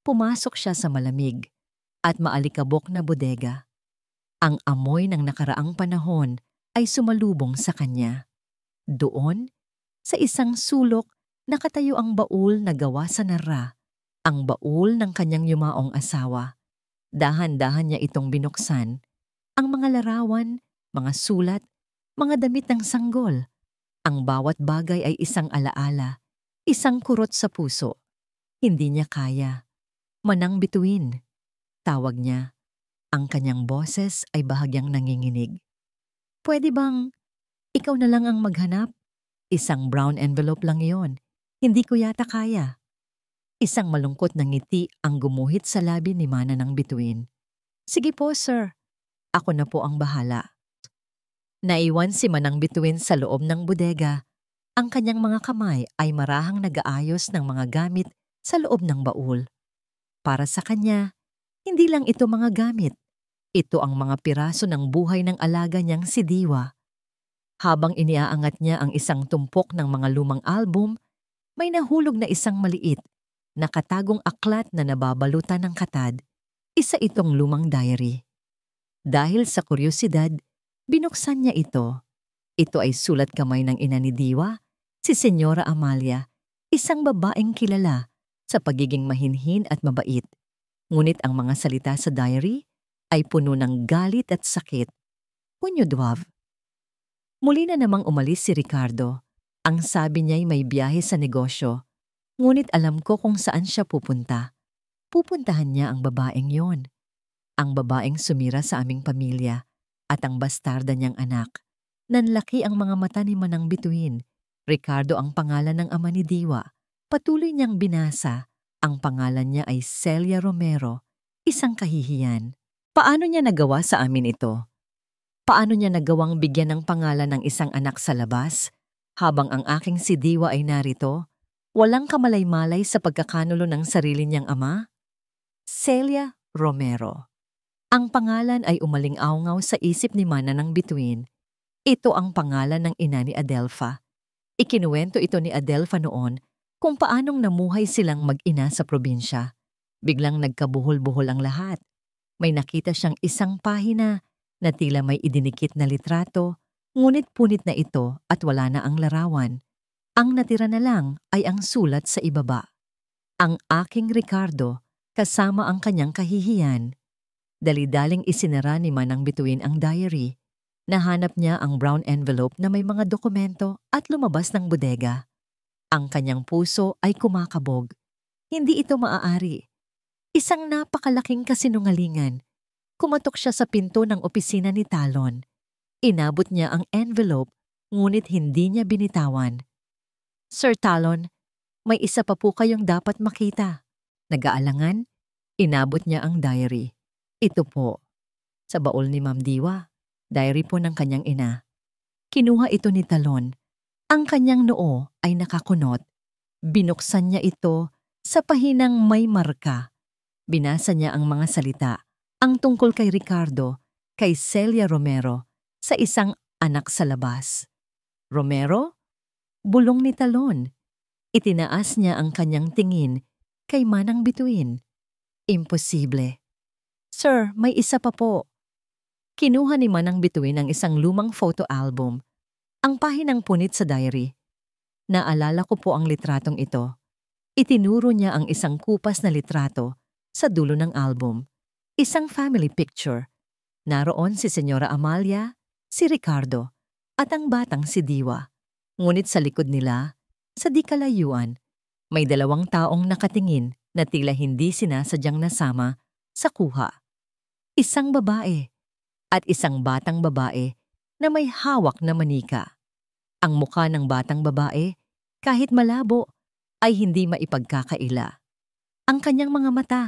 Pumasok siya sa malamig at maalikabok na bodega. Ang amoy ng nakaraang panahon ay sumalubong sa kanya. Doon, sa isang sulok, nakatayo ang baul na gawa sa nara, ang baul ng kanyang yumaong asawa. Dahan-dahan niya itong binuksan. Ang mga larawan, mga sulat, mga damit ng sanggol. Ang bawat bagay ay isang alaala, isang kurot sa puso. Hindi niya kaya. Manang bituin. Tawag niya. Ang kanyang boses ay bahagyang nanginginig. Pwede bang ikaw na lang ang maghanap? Isang brown envelope lang iyon. Hindi ko yata kaya. Isang malungkot na ngiti ang gumuhit sa labi ni Mana ng bituin. Sige po, sir. Ako na po ang bahala. Naiwan si Manang bituin sa loob ng bodega. Ang kanyang mga kamay ay marahang nag-aayos ng mga gamit sa loob ng baul. Para sa kanya, hindi lang ito mga gamit. Ito ang mga piraso ng buhay ng alaga niyang si Diwa. Habang iniaangat niya ang isang tumpok ng mga lumang album, may nahulog na isang maliit, nakatagong aklat na nababalutan ng katad. Isa itong lumang diary. Dahil sa kuryosidad, binuksan niya ito. Ito ay sulat kamay ng ina ni Diwa, si Senyora Amalia, isang babaeng kilala sa pagiging mahinhin at mabait. Ngunit ang mga salita sa diary ay puno ng galit at sakit. Punyo Dwav. Muli na namang umalis si Ricardo. Ang sabi niya'y may biyahe sa negosyo. Ngunit alam ko kung saan siya pupunta. Pupuntahan niya ang babaeng yon. Ang babaeng sumira sa aming pamilya at ang bastarda niyang anak. Nanlaki ang mga mata ni Manang bituin. Ricardo ang pangalan ng ama ni Diwa. Patuloy niyang binasa. Ang pangalan niya ay Celia Romero, isang kahihiyan. Paano niya nagawa sa amin ito? Paano niya nagawang bigyan ng pangalan ng isang anak sa labas, habang ang aking si Diwa ay narito, walang kamalay-malay sa pagkakanulo ng sarili niyang ama? Celia Romero. Ang pangalan ay umaling-awngaw sa isip ni Mana ng bituin. Ito ang pangalan ng ina ni Adelfa. Ikinuwento ito ni Adelfa noon kung paanong namuhay silang mag-ina sa probinsya. Biglang nagkabuhol-buhol ang lahat. May nakita siyang isang pahina na tila may idinikit na litrato, ngunit punit na ito at wala na ang larawan. Ang natira na lang ay ang sulat sa ibaba. Ang aking Ricardo, kasama ang kanyang kahihiyan. Dali-daling isinara ni Manang bituin ang diary. Nahanap niya ang brown envelope na may mga dokumento at lumabas ng bodega. Ang kanyang puso ay kumakabog. Hindi ito maaari. Isang napakalaking kasinungalingan. Kumatok siya sa pinto ng opisina ni Talon. Inabot niya ang envelope, ngunit hindi niya binitawan. Sir Talon, may isa pa po kayong dapat makita. Nag-aalangan, inabot niya ang diary. Ito po, sa baul ni Ma'am Diwa, diary po ng kanyang ina. Kinuha ito ni Talon. Ang kanyang noo ay nakakunot. Binuksan niya ito sa pahinang may marka. Binasa niya ang mga salita. Ang tungkol kay Ricardo, kay Celia Romero, sa isang anak sa labas. Romero? Bulong ni Talon. Itinaas niya ang kanyang tingin kay Manang bituin. Imposible. Sir, may isa pa po. Kinuha ni Manang bituin ang isang lumang photo album. Ang pahinang punit sa diary. Naalala ko po ang litratong ito. Itinuro niya ang isang kupas na litrato sa dulo ng album. Isang family picture. Naroon si Senyora Amalia, si Ricardo, at ang batang si Diwa. Ngunit sa likod nila, sa di kalayuan, may dalawang taong nakatingin na tila hindi sinasadyang nasama sa kuha. Isang babae at isang batang babae na may hawak na manika. Ang mukha ng batang babae, kahit malabo, ay hindi maipagkakaila. Ang kanyang mga mata,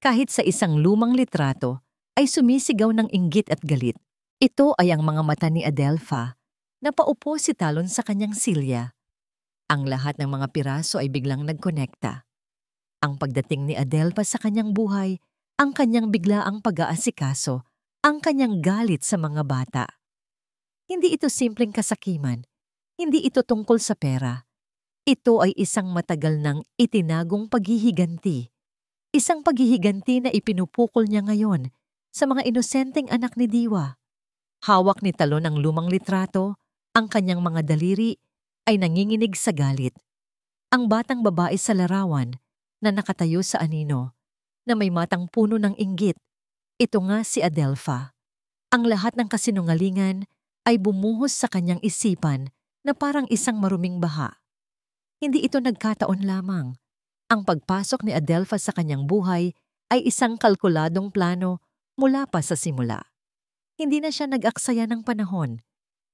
kahit sa isang lumang litrato, ay sumisigaw ng inggit at galit. Ito ay ang mga mata ni Adelfa, Napaupo si Talon sa kanyang silya. Ang lahat ng mga piraso ay biglang nagkonekta. Ang pagdating ni Adelpha sa kanyang buhay, ang kanyang biglaang pag-aasikaso, ang kanyang galit sa mga bata. Hindi ito simpleng kasakiman. Hindi ito tungkol sa pera. Ito ay isang matagal nang itinagong paghihiganti. Isang paghihiganti na ipinupukol niya ngayon sa mga inosenteng anak ni Diwa. Hawak ni Talon ang lumang litrato, ang kanyang mga daliri ay nanginginig sa galit. Ang batang babae sa larawan na nakatayo sa anino, na may matang puno ng inggit. Ito nga si Adelpha. Ang lahat ng kasinungalingan ay bumuhos sa kanyang isipan na parang isang maruming baha. Hindi ito nagkataon lamang. Ang pagpasok ni Adelpha sa kanyang buhay ay isang kalkuladong plano mula pa sa simula. Hindi na siya nag-aksaya ng panahon.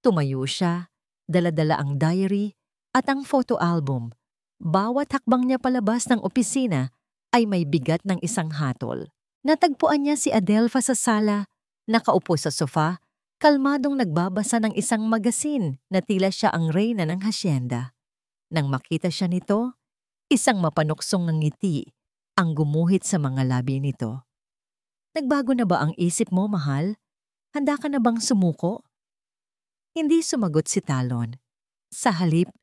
Tumayo siya, dala-dala ang diary at ang photo album. Bawat hakbang niya palabas ng opisina ay may bigat ng isang hatol. Natagpuan niya si Adelpha sa sala, nakaupo sa sofa, kalmadong nagbabasa ng isang magasin na tila siya ang reyna ng hasyenda. Nang makita siya nito, isang mapanuksong ng ngiti ang gumuhit sa mga labi nito. Nagbago na ba ang isip mo, mahal? Handa ka na bang sumuko? Hindi sumagot si Talon. Sa halip,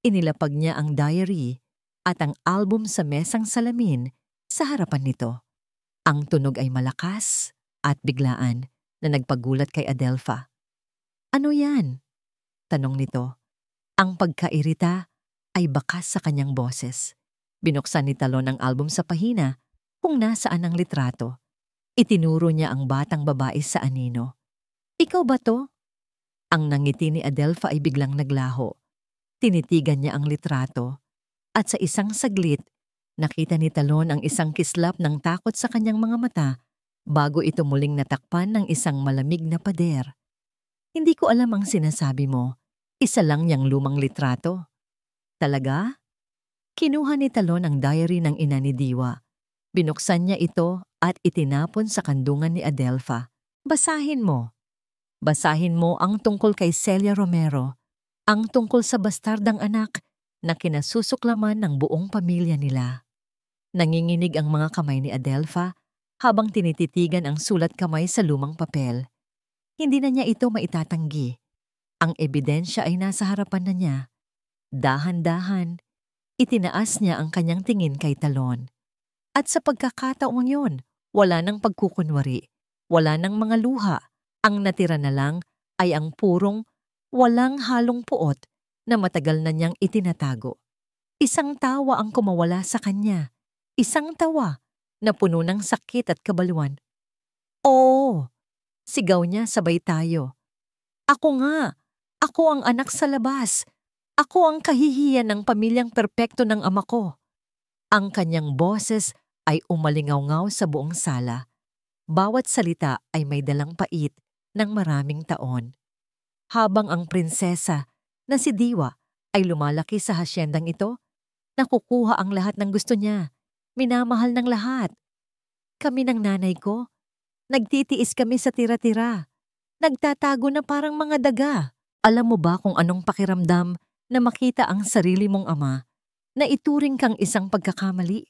inilapag niya ang diary at ang album sa mesang salamin sa harapan nito. Ang tunog ay malakas at biglaan na nagpagulat kay Adelpha. Ano yan? Tanong nito. Ang pagkairita ay bakas sa kanyang boses. Binuksan ni Talon ang album sa pahina kung nasaan ang litrato. Itinuro niya ang batang babae sa anino. Ikaw ba to? Ang nangiti ni Adelpha ay biglang naglaho. Tinitigan niya ang litrato at sa isang saglit, nakita ni Talon ang isang kislap ng takot sa kanyang mga mata bago ito muling natakpan ng isang malamig na pader. Hindi ko alam ang sinasabi mo. Isa lang niyang lumang litrato. Talaga? Kinuha ni Talon ang diary ng ina ni Diwa. Binuksan niya ito at itinapon sa kandungan ni Adelpha. Basahin mo. Basahin mo ang tungkol kay Celia Romero, ang tungkol sa bastardang anak na kinasusuklaman ng buong pamilya nila. Nanginginig ang mga kamay ni Adelpha habang tinititigan ang sulat kamay sa lumang papel. Hindi na niya ito maitatanggi. Ang ebidensya ay nasa harapan na niya. Dahan-dahan, itinaas niya ang kanyang tingin kay Talon. At sa pagkakataong yun, wala nang pagkukunwari, wala nang mga luha. Ang natira na lang ay ang purong, walang halong puot na matagal na niyang itinatago. Isang tawa ang kumawala sa kanya. Isang tawa na puno ng sakit at kabaluan. Oo, sigaw niya sabay tayo. Ako nga, ako ang anak sa labas. Ako ang kahihiyan ng pamilyang perpekto ng ama ko. Ang kanyang boses ay umalingaw-ngaw sa buong sala. Bawat salita ay may dalang pait ng maraming taon. Habang ang prinsesa na si Diwa ay lumalaki sa hasyendang ito, nakukuha ang lahat ng gusto niya. Minamahal ng lahat. Kami ng nanay ko, nagtitiis kami sa tira-tira. Nagtatago na parang mga daga. Alam mo ba kung anong pakiramdam na makita ang sarili mong ama na ituring kang isang pagkakamali?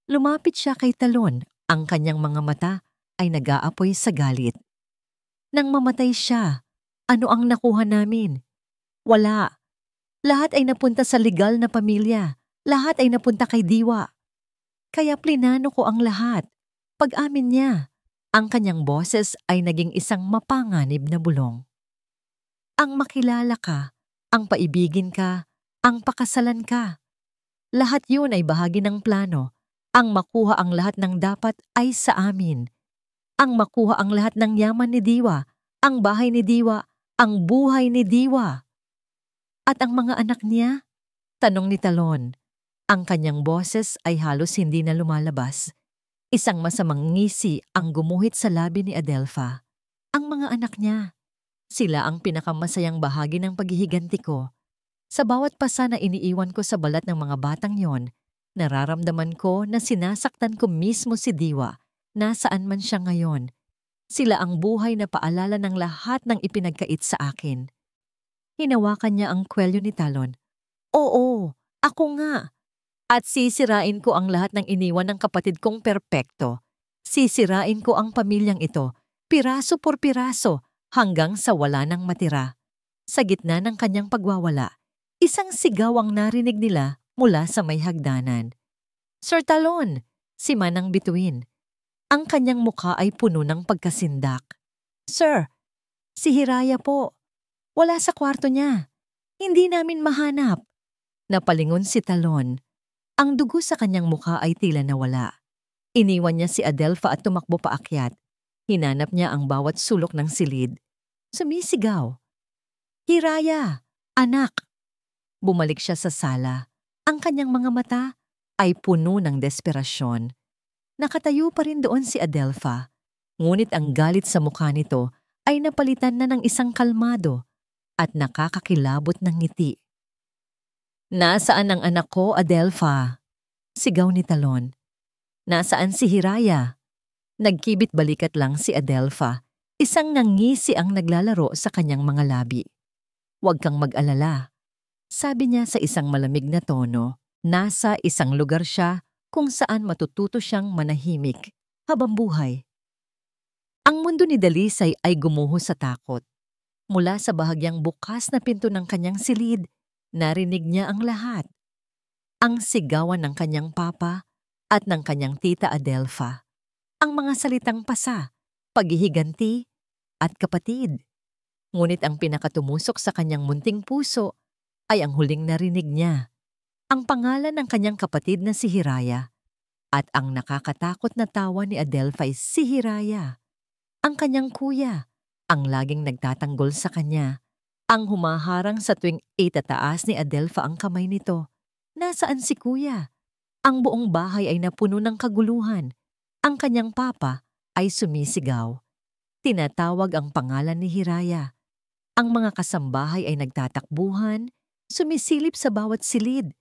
Lumapit siya kay Talon, ang kanyang mga mata ay nag-aapoy sa galit. Nang mamatay siya, ano ang nakuha namin? Wala. Lahat ay napunta sa legal na pamilya. Lahat ay napunta kay Diwa. Kaya plinano ko ang lahat. Pag-amin niya, ang kanyang boses ay naging isang mapanganib na bulong. Ang makilala ka, ang paibigin ka, ang pakasalan ka. Lahat yun ay bahagi ng plano. Ang makuha ang lahat ng dapat ay sa amin. Ang makuha ang lahat ng yaman ni Diwa, ang bahay ni Diwa, ang buhay ni Diwa. At ang mga anak niya? Tanong ni Talon. Ang kanyang boses ay halos hindi na lumalabas. Isang masamang ngisi ang gumuhit sa labi ni Adelpha. Ang mga anak niya. Sila ang pinakamasayang bahagi ng paghihiganti ko. Sa bawat pasa na iniiwan ko sa balat ng mga batang yon, nararamdaman ko na sinasaktan ko mismo si Diwa, nasaan man siya ngayon. Sila ang buhay na paalala ng lahat ng ipinagkait sa akin. Hinawakan niya ang kwelyo ni Talon. Oo, ako nga. At sisirain ko ang lahat ng iniwan ng kapatid kong perpekto. Sisirain ko ang pamilyang ito, piraso por piraso, hanggang sa wala nang matira. Sa gitna ng kanyang pagwawala, isang sigaw ang narinig nila mula sa may hagdanan. Sir Talon, si Manang bituin. Ang kanyang mukha ay puno ng pagkasindak. Sir, si Hiraya po. Wala sa kwarto niya. Hindi namin mahanap. Napalingon si Talon. Ang dugo sa kanyang mukha ay tila nawala. Iniwan niya si Adelpha at tumakbo paakyat. Hinanap niya ang bawat sulok ng silid. Sumisigaw. Hiraya! Anak! Bumalik siya sa sala. Ang kanyang mga mata ay puno ng desperasyon. Nakatayo pa rin doon si Adelpha. Ngunit ang galit sa mukha nito ay napalitan na ng isang kalmado at nakakakilabot ng ngiti. Nasaan ang anak ko, Adelpha? Sigaw ni Talon. Nasaan si Hiraya? Nagkibit balikat lang si Adelpha. Isang nangisi ang naglalaro sa kanyang mga labi. Huwag kang mag-alala. Sabi niya sa isang malamig na tono. Nasa isang lugar siya kung saan matututo siyang manahimik habang buhay. Ang mundo ni Dalisay ay gumuho sa takot. Mula sa bahagyang bukas na pinto ng kanyang silid, narinig niya ang lahat. Ang sigawan ng kanyang papa at ng kanyang tita Adelpha. Ang mga salitang pasa, paghihiganti at kapatid. Ngunit ang pinakatumusok sa kanyang munting puso ay ang huling narinig niya. Ang pangalan ng kanyang kapatid na si Hiraya. At ang nakakatakot na tawa ni Adelpha ay si Hiraya. Ang kanyang kuya, ang laging nagtatanggol sa kanya. Ang humaharang sa tuwing itataas ni Adelpha ang kamay nito. Nasaan si kuya? Ang buong bahay ay napuno ng kaguluhan. Ang kanyang papa ay sumisigaw. Tinatawag ang pangalan ni Hiraya. Ang mga kasambahay ay nagtatakbuhan, sumisilip sa bawat silid,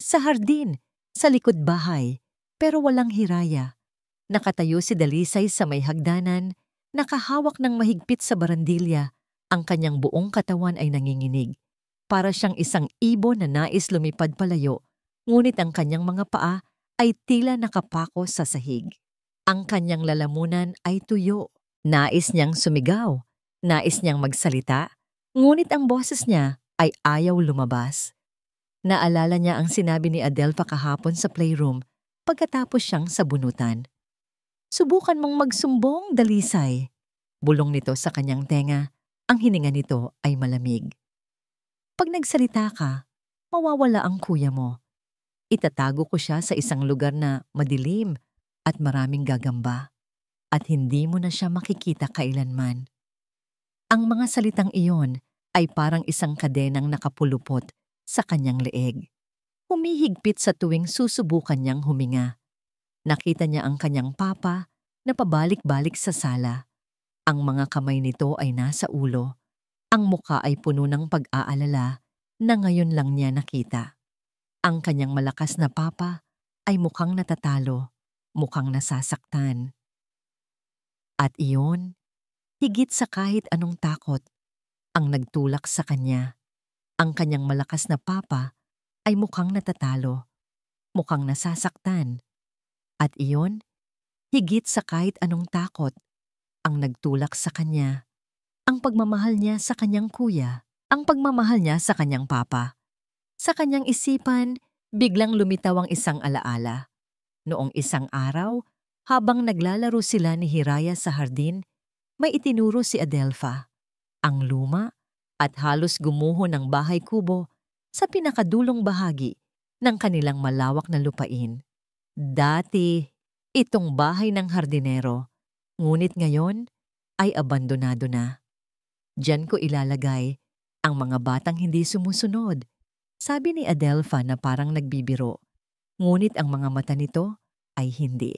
sa hardin, sa likod bahay, pero walang Hiraya. Nakatayo si Dalisay sa may hagdanan, nakahawak ng mahigpit sa barandilya. Ang kanyang buong katawan ay nanginginig. Para siyang isang ibon na nais lumipad palayo, ngunit ang kanyang mga paa ay tila nakapako sa sahig. Ang kanyang lalamunan ay tuyo. Nais niyang sumigaw, nais niyang magsalita, ngunit ang boses niya ay ayaw lumabas. Naalala niya ang sinabi ni Adelpha kahapon sa playroom pagkatapos siyang sabunutan. Subukan mong magsumbong, Dalisay. Bulong nito sa kanyang tenga. Ang hininga nito ay malamig. Pag nagsalita ka, mawawala ang kuya mo. Itatago ko siya sa isang lugar na madilim at maraming gagamba. At hindi mo na siya makikita kailanman. Ang mga salitang iyon ay parang isang kadenang nakapulupot sa kanyang leeg. Humihigpit sa tuwing susubukan niyang huminga. Nakita niya ang kanyang papa na pabalik-balik sa sala. Ang mga kamay nito ay nasa ulo. Ang muka ay puno ng pag-aalala na ngayon lang niya nakita. Ang kanyang malakas na papa ay mukhang natatalo, mukhang nasasaktan. At iyon, higit sa kahit anong takot, ang nagtulak sa kanya. Ang kanyang malakas na papa ay mukhang natatalo, mukhang nasasaktan. At iyon, higit sa kahit anong takot, ang nagtulak sa kanya. Ang pagmamahal niya sa kanyang kuya, ang pagmamahal niya sa kanyang papa. Sa kanyang isipan, biglang lumitaw ang isang alaala. Noong isang araw, habang naglalaro sila ni Hiraya sa hardin, may itinuro si Adelpha. Ang luma at halos gumuho ng bahay kubo sa pinakadulong bahagi ng kanilang malawak na lupain. Dati, itong bahay ng hardinero, ngunit ngayon ay abandonado na. Diyan ko ilalagay ang mga batang hindi sumusunod, sabi ni Adelpha na parang nagbibiro. Ngunit ang mga mata nito ay hindi.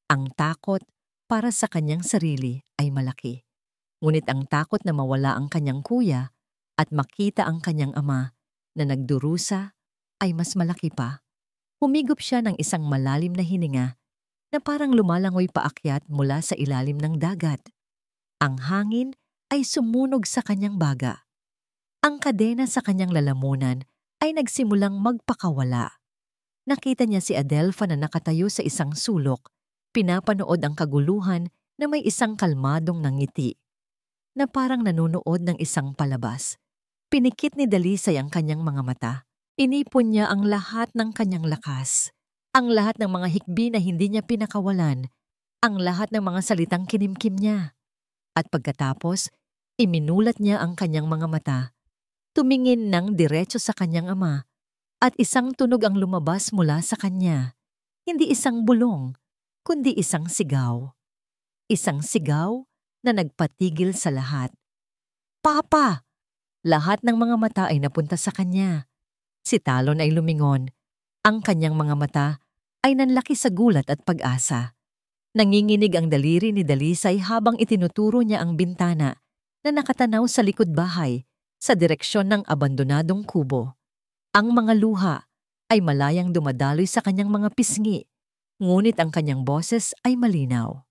Ang takot para sa kanyang sarili ay malaki. Ngunit ang takot na mawala ang kanyang kuya at makita ang kanyang ama na nagdurusa ay mas malaki pa. Humigop siya ng isang malalim na hininga na parang lumalangoy paakyat mula sa ilalim ng dagat. Ang hangin ay sumunog sa kanyang baga. Ang kadena sa kanyang lalamunan ay nagsimulang magpakawala. Nakita niya si Adelfa na nakatayo sa isang sulok, pinapanood ang kaguluhan na may isang kalmadong nangiti, na parang nanonood ng isang palabas. Pinikit ni Dalisay ang kanyang mga mata. Inipon niya ang lahat ng kanyang lakas. Ang lahat ng mga hikbi na hindi niya pinakawalan. Ang lahat ng mga salitang kinimkim niya. At pagkatapos, iminulat niya ang kanyang mga mata. Tumingin ng diretso sa kanyang ama. At isang tunog ang lumabas mula sa kanya. Hindi isang bulong, kundi isang sigaw. Isang sigaw na nagpatigil sa lahat. Papa! Lahat ng mga mata ay napunta sa kanya. Si Talon ay lumingon. Ang kanyang mga mata ay nanlaki sa gulat at pag-asa. Nanginginig ang daliri ni Dalisay habang itinuturo niya ang bintana na nakatanaw sa likod bahay sa direksyon ng abandonadong kubo. Ang mga luha ay malayang dumadaloy sa kanyang mga pisngi, ngunit ang kanyang boses ay malinaw.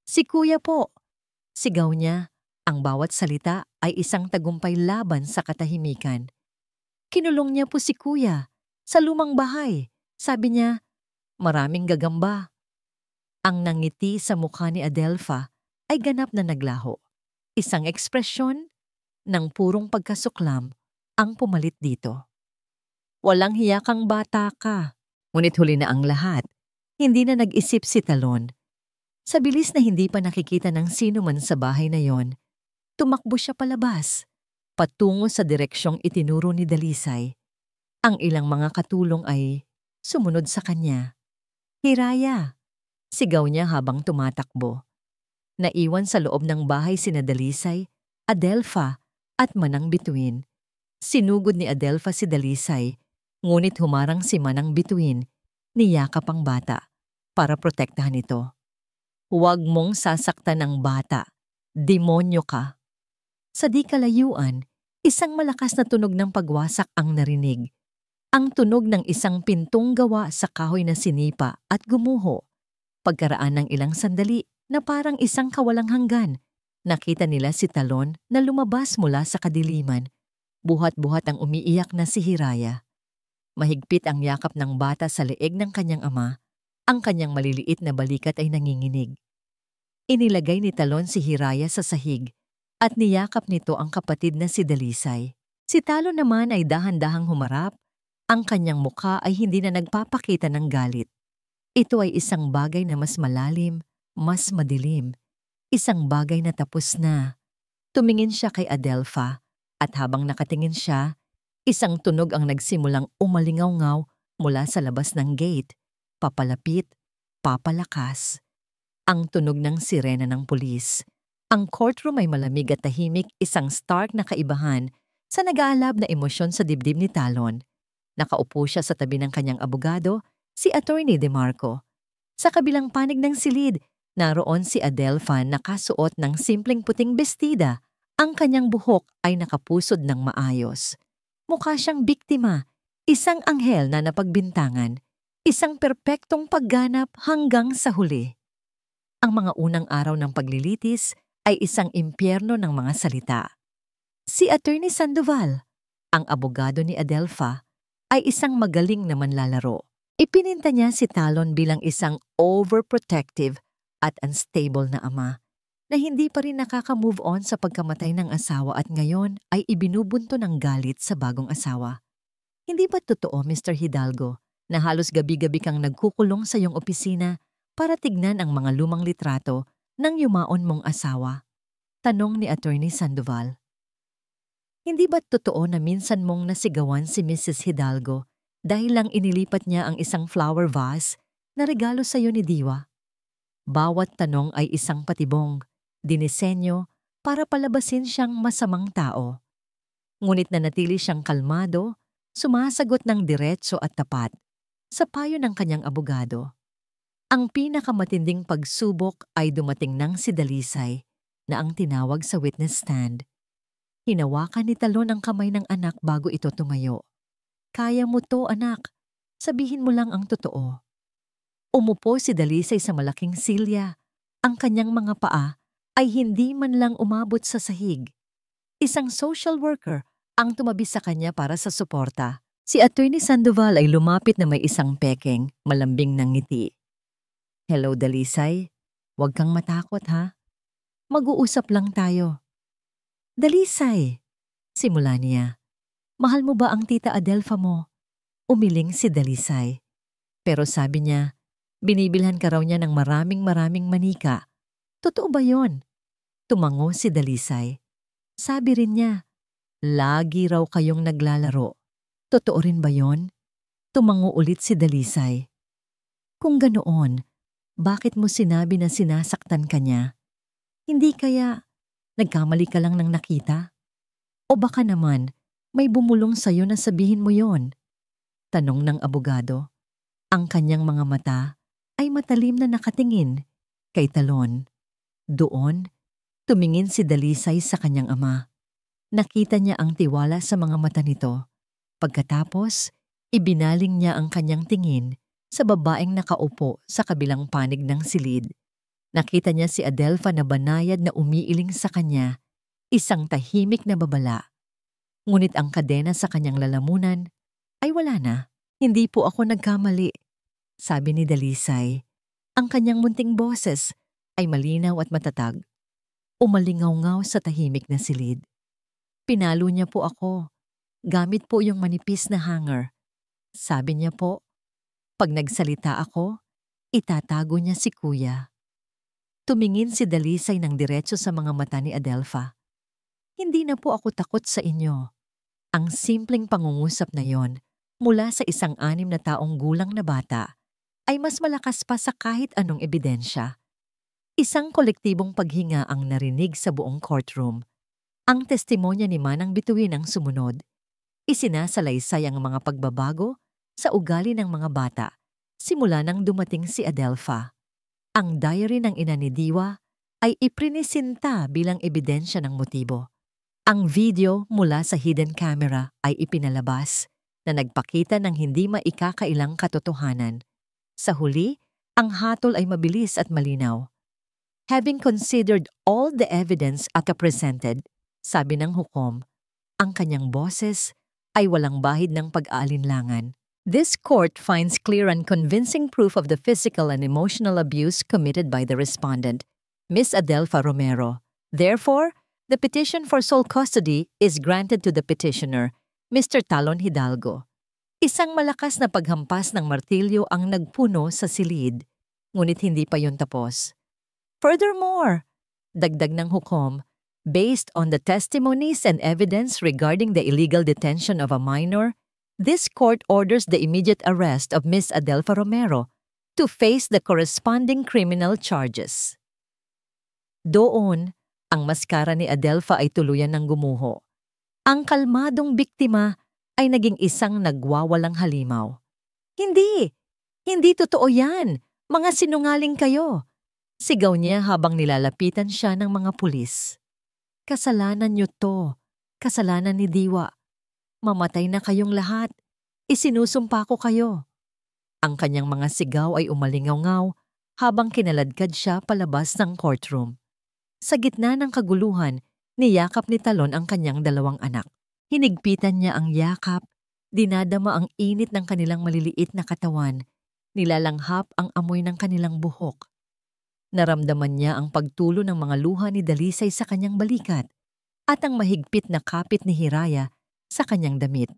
Si Kuya po! Sigaw niya. Ang bawat salita ay isang tagumpay laban sa katahimikan. Kinulong niya po si Kuya sa lumang bahay. Sabi niya, maraming gagamba. Ang nangiti sa mukha ni Adelfa ay ganap na naglaho. Isang ekspresyon ng purong pagkasuklam ang pumalit dito. Walang hiya kang bata ka. Ngunit huli na ang lahat. Hindi na nag-isip si Talon. Sa bilis na hindi pa nakikita ng sino man sa bahay na yon, tumakbo siya palabas, patungo sa direksyong itinuro ni Dalisay. Ang ilang mga katulong ay sumunod sa kanya. Hiraya! Sigaw niya habang tumatakbo. Naiwan sa loob ng bahay sina Dalisay, Adelfa at Manang Bituin. Sinugod ni Adelfa si Dalisay, ngunit humarang si Manang Bituin, niyakap ang bata para protektahan ito. Huwag mong sasaktan ng bata. Demonyo ka. Sa di kalayuan, isang malakas na tunog ng pagwasak ang narinig. Ang tunog ng isang pintong gawa sa kahoy na sinipa at gumuho. Pagkaraan ng ilang sandali na parang isang kawalang hanggan, nakita nila si Talon na lumabas mula sa kadiliman. Buhat-buhat ang umiiyak na si Hiraya. Mahigpit ang yakap ng bata sa leeg ng kanyang ama. Ang kanyang maliliit na balikat ay nanginginig. Inilagay ni Talon si Hiraya sa sahig at niyakap nito ang kapatid na si Dalisay. Si Talon naman ay dahan-dahang humarap. Ang kanyang mukha ay hindi na nagpapakita ng galit. Ito ay isang bagay na mas malalim, mas madilim. Isang bagay na tapos na. Tumingin siya kay Adelfa at habang nakatingin siya, isang tunog ang nagsimulang umalingaw-ngaw mula sa labas ng gate. Papalapit, papalakas. Ang tunog ng sirena ng pulis. Ang courtroom ay malamig at tahimik, isang stark na kaibahan sa nag-aalab na emosyon sa dibdib ni Talon. Nakaupo siya sa tabi ng kanyang abogado, si Attorney DeMarco. Sa kabilang panig ng silid, naroon si Adelfa na nakasuot ng simpleng puting bestida. Ang kanyang buhok ay nakapusod ng maayos. Mukha siyang biktima, isang anghel na napagbintangan. Isang perpektong pagganap hanggang sa huli. Ang mga unang araw ng paglilitis ay isang impyerno ng mga salita. Si Attorney Sandoval, ang abogado ni Adelfa, ay isang magaling na manlalaro. Ipininta niya si Talon bilang isang overprotective at unstable na ama na hindi pa rin nakaka-move on sa pagkamatay ng asawa at ngayon ay ibinubunto ng galit sa bagong asawa. Hindi ba totoo, Mr. Hidalgo, na halos gabi-gabi kang nagkukulong sa iyong opisina para tignan ang mga lumang litrato ng yumaon mong asawa? Tanong ni Attorney Sandoval. Hindi ba totoo na minsan mong nasigawan si Mrs. Hidalgo dahil lang inilipat niya ang isang flower vase na regalo sa iyo ni Diwa? Bawat tanong ay isang patibong, dinisenyo para palabasin siyang masamang tao. Ngunit nanatili siyang kalmado, sumasagot ng diretso at tapat sa payo ng kanyang abogado. Ang pinakamatinding pagsubok ay dumating ng si Dalisay na ang tinawag sa witness stand. Hinawakan ni Talon ang kamay ng anak bago ito tumayo. Kaya mo to, anak. Sabihin mo lang ang totoo. Umupo si Dalisay sa malaking silya. Ang kanyang mga paa ay hindi man lang umabot sa sahig. Isang social worker ang tumabi sa kanya para sa suporta. Si Attorney Sandoval ay lumapit na may isang pekeng, malambing ng ngiti. Hello, Dalisay. Huwag kang matakot ha. Mag-uusap lang tayo. Dalisay, simula niya. Mahal mo ba ang tita Adelfa mo? Umiling si Dalisay. Pero sabi niya, binibilhan ka raw niya ng maraming manika. Totoo ba yon? Tumango si Dalisay. Sabi rin niya, lagi raw kayong naglalaro. Totoo rin ba yon? Tumango ulit si Dalisay. Kung ganoon, bakit mo sinabi na sinasaktan ka niya? Hindi kaya nagkamali ka lang ng nakita? O baka naman may bumulong sa'yo na sabihin mo yon? Tanong ng abogado. Ang kanyang mga mata ay matalim na nakatingin kay Talon. Doon, tumingin si Dalisay sa kanyang ama. Nakita niya ang tiwala sa mga mata nito. Pagkatapos, ibinaling niya ang kanyang tingin sa babaeng nakaupo sa kabilang panig ng silid. Nakita niya si Adelfa na banayad na umiiling sa kanya, isang tahimik na babala. Ngunit ang kadena sa kanyang lalamunan ay wala na. Hindi po ako nagkamali, sabi ni Dalisay. Ang kanyang munting boses ay malinaw at matatag. Umalingaw-ngaw sa tahimik na silid. Pinalo niya po ako. Gamit po yung manipis na hanger. Sabi niya po, pag nagsalita ako, itatago niya si kuya. Tumingin si Dalisay ng diretso sa mga mata ni Adelfa. Hindi na po ako takot sa inyo. Ang simpleng pangungusap na yon mula sa isang 6 na taong gulang na bata ay mas malakas pa sa kahit anong ebidensya. Isang kolektibong paghinga ang narinig sa buong courtroom. Ang testimonya ni Manang Bituin ang sumunod. Isinasalaysay ang mga pagbabago sa ugali ng mga bata simula nang dumating si Adelfa. Ang diary ng ina ni Diwa ay iprinisinta bilang ebidensya ng motibo. Ang video mula sa hidden camera ay ipinalabas na nagpakita ng hindi maikakailang katotohanan. Sa huli, ang hatol ay mabilis at malinaw. Having considered all the evidence presented, sabi ng hukom, ang kanyang boses ay walang bahid ng pag-aalinlangan. This court finds clear and convincing proof of the physical and emotional abuse committed by the respondent, Miss Adelfa Romero. Therefore, the petition for sole custody is granted to the petitioner, Mr. Talon Hidalgo. Isang malakas na paghampas ng martilyo ang nagpuno sa silid, ngunit hindi pa yun tapos. Furthermore, dagdag ng hukom, based on the testimonies and evidence regarding the illegal detention of a minor, this court orders the immediate arrest of Miss Adelfa Romero to face the corresponding criminal charges. Doon, ang maskara ni Adelfa ay tuluyan ng gumuho. Ang kalmadong biktima ay naging isang nagwawalang halimaw. Hindi! Hindi totoo yan! Mga sinungaling kayo! Sigaw niya habang nilalapitan siya ng mga pulis. Kasalanan niyo to. Kasalanan ni Diwa. Mamatay na kayong lahat. Isinusumpa ko kayo. Ang kanyang mga sigaw ay umalingaw-ngaw habang kinaladkad siya palabas ng courtroom. Sa gitna ng kaguluhan, niyakap ni Talon ang kanyang 2 anak. Hinigpitan niya ang yakap, dinadama ang init ng kanilang maliliit na katawan, nilalanghap ang amoy ng kanilang buhok. Naramdaman niya ang pagtulo ng mga luha ni Dalisay sa kanyang balikat at ang mahigpit na kapit ni Hiraya sa kanyang damit.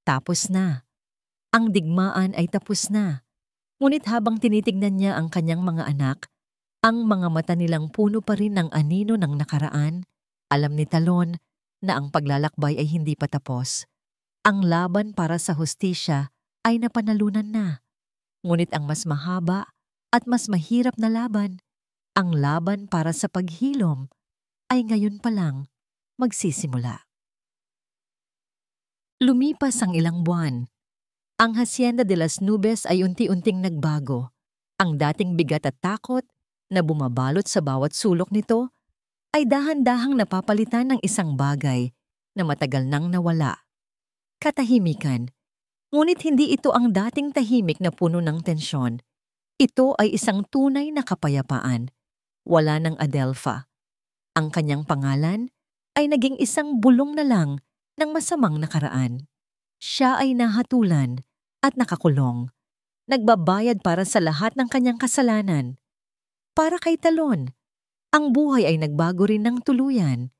Tapos na. Ang digmaan ay tapos na. Ngunit habang tinitignan niya ang kanyang mga anak, ang mga mata nilang puno pa rin ng anino ng nakaraan. Alam ni Talon na ang paglalakbay ay hindi pa tapos. Ang laban para sa hustisya ay napanalunan na. Ngunit ang mas mahaba at mas mahirap na laban, ang laban para sa paghilom, ay ngayon pa lang magsisimula. Lumipas ang ilang buwan. Ang Hacienda de las Nubes ay unti-unting nagbago. Ang dating bigat at takot na bumabalot sa bawat sulok nito ay dahan-dahang napapalitan ng isang bagay na matagal nang nawala. Katahimikan. Ngunit hindi ito ang dating tahimik na puno ng tensyon. Ito ay isang tunay na kapayapaan. Wala ng Adelfa. Ang kanyang pangalan ay naging isang bulong na lang ng masamang nakaraan. Siya ay nahatulan at nakakulong. Nagbabayad para sa lahat ng kanyang kasalanan. Para kay Talon, ang buhay ay nagbago rin ng tuluyan.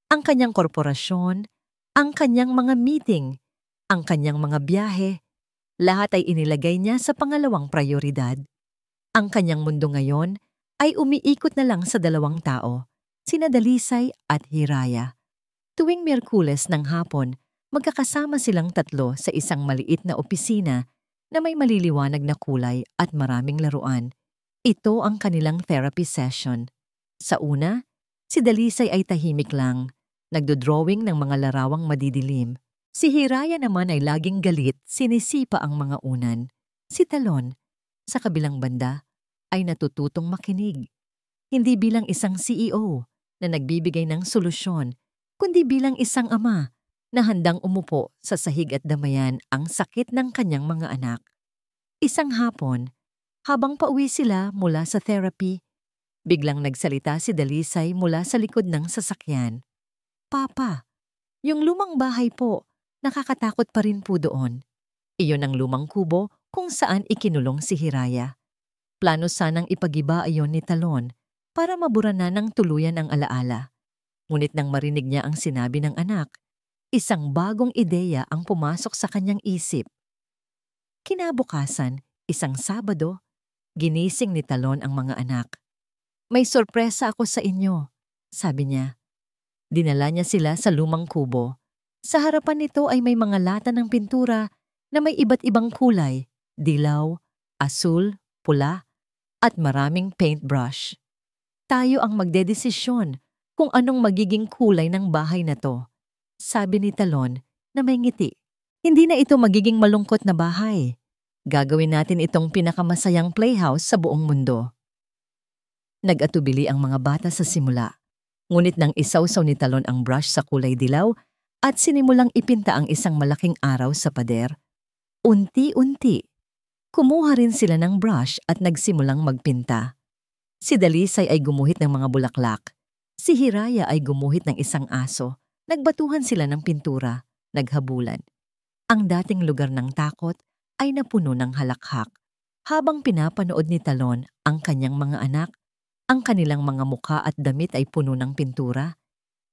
Ang kanyang korporasyon, ang kanyang mga meeting, ang kanyang mga biyahe, lahat ay inilagay niya sa pangalawang prioridad. Ang kanyang mundo ngayon ay umiikot na lang sa dalawang tao, sina Dalisay at Hiraya. Tuwing Miyerkules ng hapon, magkakasama silang tatlo sa isang maliit na opisina na may maliliwanag na kulay at maraming laruan. Ito ang kanilang therapy session. Sa una, si Dalisay ay tahimik lang, nagdodrawing ng mga larawang madidilim. Si Hiraya naman ay laging galit, sinisipa ang mga unan. Si Talon, sa kabilang banda, ay natututong makinig. Hindi bilang isang CEO na nagbibigay ng solusyon, kundi bilang isang ama na handang umupo sa sahig at damayan ang sakit ng kanyang mga anak. Isang hapon, habang pauwi sila mula sa therapy, biglang nagsalita si Dalisay mula sa likod ng sasakyan. Papa, yung lumang bahay po, nakakatakot pa rin po doon. Iyon ang lumang kubo kung saan ikinulong si Hiraya. Plano sanang ipagiba ayon ni Talon para mabura na ng tuluyan ang alaala. Ngunit nang marinig niya ang sinabi ng anak, isang bagong ideya ang pumasok sa kanyang isip. Kinabukasan, isang Sabado, ginising ni Talon ang mga anak. May sorpresa ako sa inyo, sabi niya. Dinala niya sila sa lumang kubo. Sa harapan nito ay may mga lata ng pintura na may iba't ibang kulay, dilaw, asul, pula, at maraming paintbrush. Tayo ang magdedesisyon kung anong magiging kulay ng bahay na to, sabi ni Talon na may ngiti. Hindi na ito magiging malungkot na bahay. Gagawin natin itong pinakamasayang playhouse sa buong mundo. Nag-atubili ang mga bata sa simula. Ngunit nang isawsaw ni Talon ang brush sa kulay dilaw at sinimulang ipinta ang isang malaking araw sa pader, unti-unti, kumuha rin sila ng brush at nagsimulang magpinta. Si Dalisay ay gumuhit ng mga bulaklak. Si Hiraya ay gumuhit ng isang aso. Nagbatuhan sila ng pintura, naghabulan. Ang dating lugar ng takot ay napuno ng halakhak. Habang pinapanood ni Talon ang kanyang mga anak, ang kanilang mga mukha at damit ay puno ng pintura.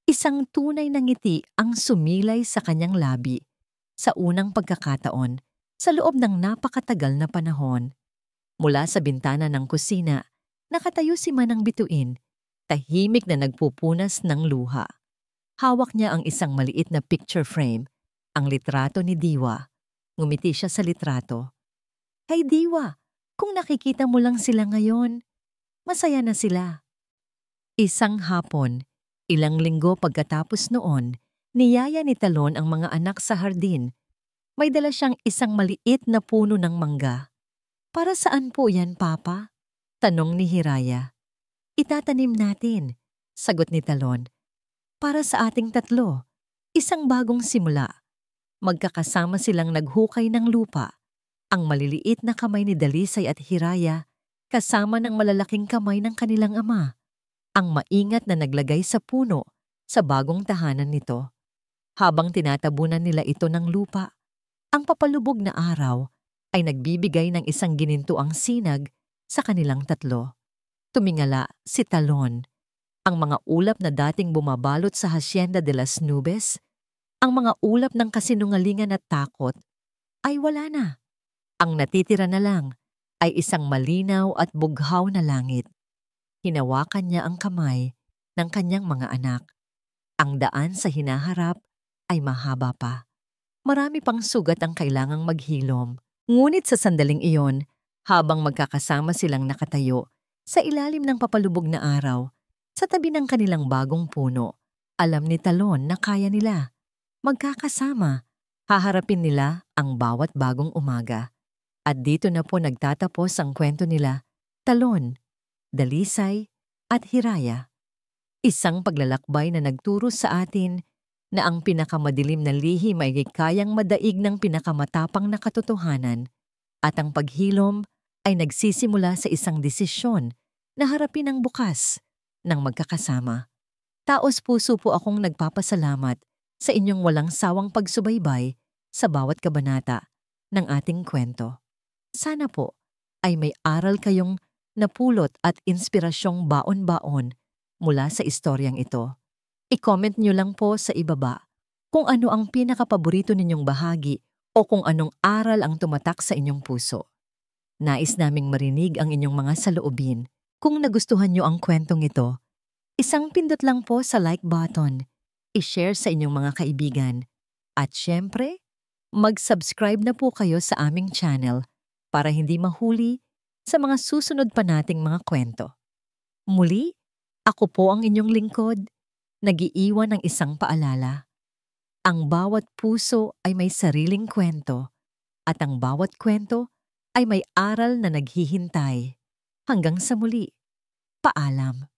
Isang tunay na ngiti ang sumilay sa kanyang labi. Sa unang pagkakataon, sa loob ng napakatagal na panahon. Mula sa bintana ng kusina, nakatayo si Manang Bituin, tahimik na nagpupunas ng luha. Hawak niya ang isang maliit na picture frame, ang litrato ni Diwa. Ngumiti siya sa litrato. Hey Diwa, kung nakikita mo lang sila ngayon, masaya na sila. Isang hapon, ilang linggo pagkatapos noon, niyaya ni Talon ang mga anak sa hardin. May dala siyang isang maliit na puno ng mangga. Para saan po yan, Papa? Tanong ni Hiraya. Itatanim natin, sagot ni Talon. Para sa ating tatlo, isang bagong simula. Magkakasama silang naghukay ng lupa. Ang maliliit na kamay ni Dalisay at Hiraya kasama ng malalaking kamay ng kanilang ama. Ang maingat na naglagay sa puno sa bagong tahanan nito. Habang tinatabunan nila ito ng lupa, ang papalubog na araw ay nagbibigay ng isang ginintuang sinag sa kanilang tatlo. Tumingala si Talon. Ang mga ulap na dating bumabalot sa Hacienda de las Nubes, ang mga ulap ng kasinungalingan at takot, ay wala na. Ang natitira na lang ay isang malinaw at bughaw na langit. Hinawakan niya ang kamay ng kanyang mga anak. Ang daan sa hinaharap ay mahaba pa. Marami pang sugat ang kailangang maghilom. Ngunit sa sandaling iyon, habang magkakasama silang nakatayo sa ilalim ng papalubog na araw, sa tabi ng kanilang bagong puno, alam ni Talon na kaya nila. Magkakasama, haharapin nila ang bawat bagong umaga. At dito na po nagtatapos ang kwento nila, Talon, Dalisay at Hiraya. Isang paglalakbay na nagturo sa atin na ang pinakamadilim na lihim ay kayang madaig ng pinakamatapang na katotohanan at ang paghilom ay nagsisimula sa isang desisyon na harapin ang bukas ng magkakasama. Taos-puso po akong nagpapasalamat sa inyong walang sawang pagsubaybay sa bawat kabanata ng ating kwento. Sana po ay may aral kayong napulot at inspirasyong baon-baon mula sa istoryang ito. I-comment nyo lang po sa ibaba kung ano ang pinakapaborito ninyong bahagi o kung anong aral ang tumatak sa inyong puso. Nais naming marinig ang inyong mga saloobin. Kung nagustuhan nyo ang kwentong ito, isang pindot lang po sa like button, i-share sa inyong mga kaibigan, at syempre, mag-subscribe na po kayo sa aming channel para hindi mahuli sa mga susunod pa nating mga kwento. Muli, ako po ang inyong lingkod, nag-iiwan ng isang paalala. Ang bawat puso ay may sariling kwento at ang bawat kwento ay may aral na naghihintay. Hanggang sa muli, paalam.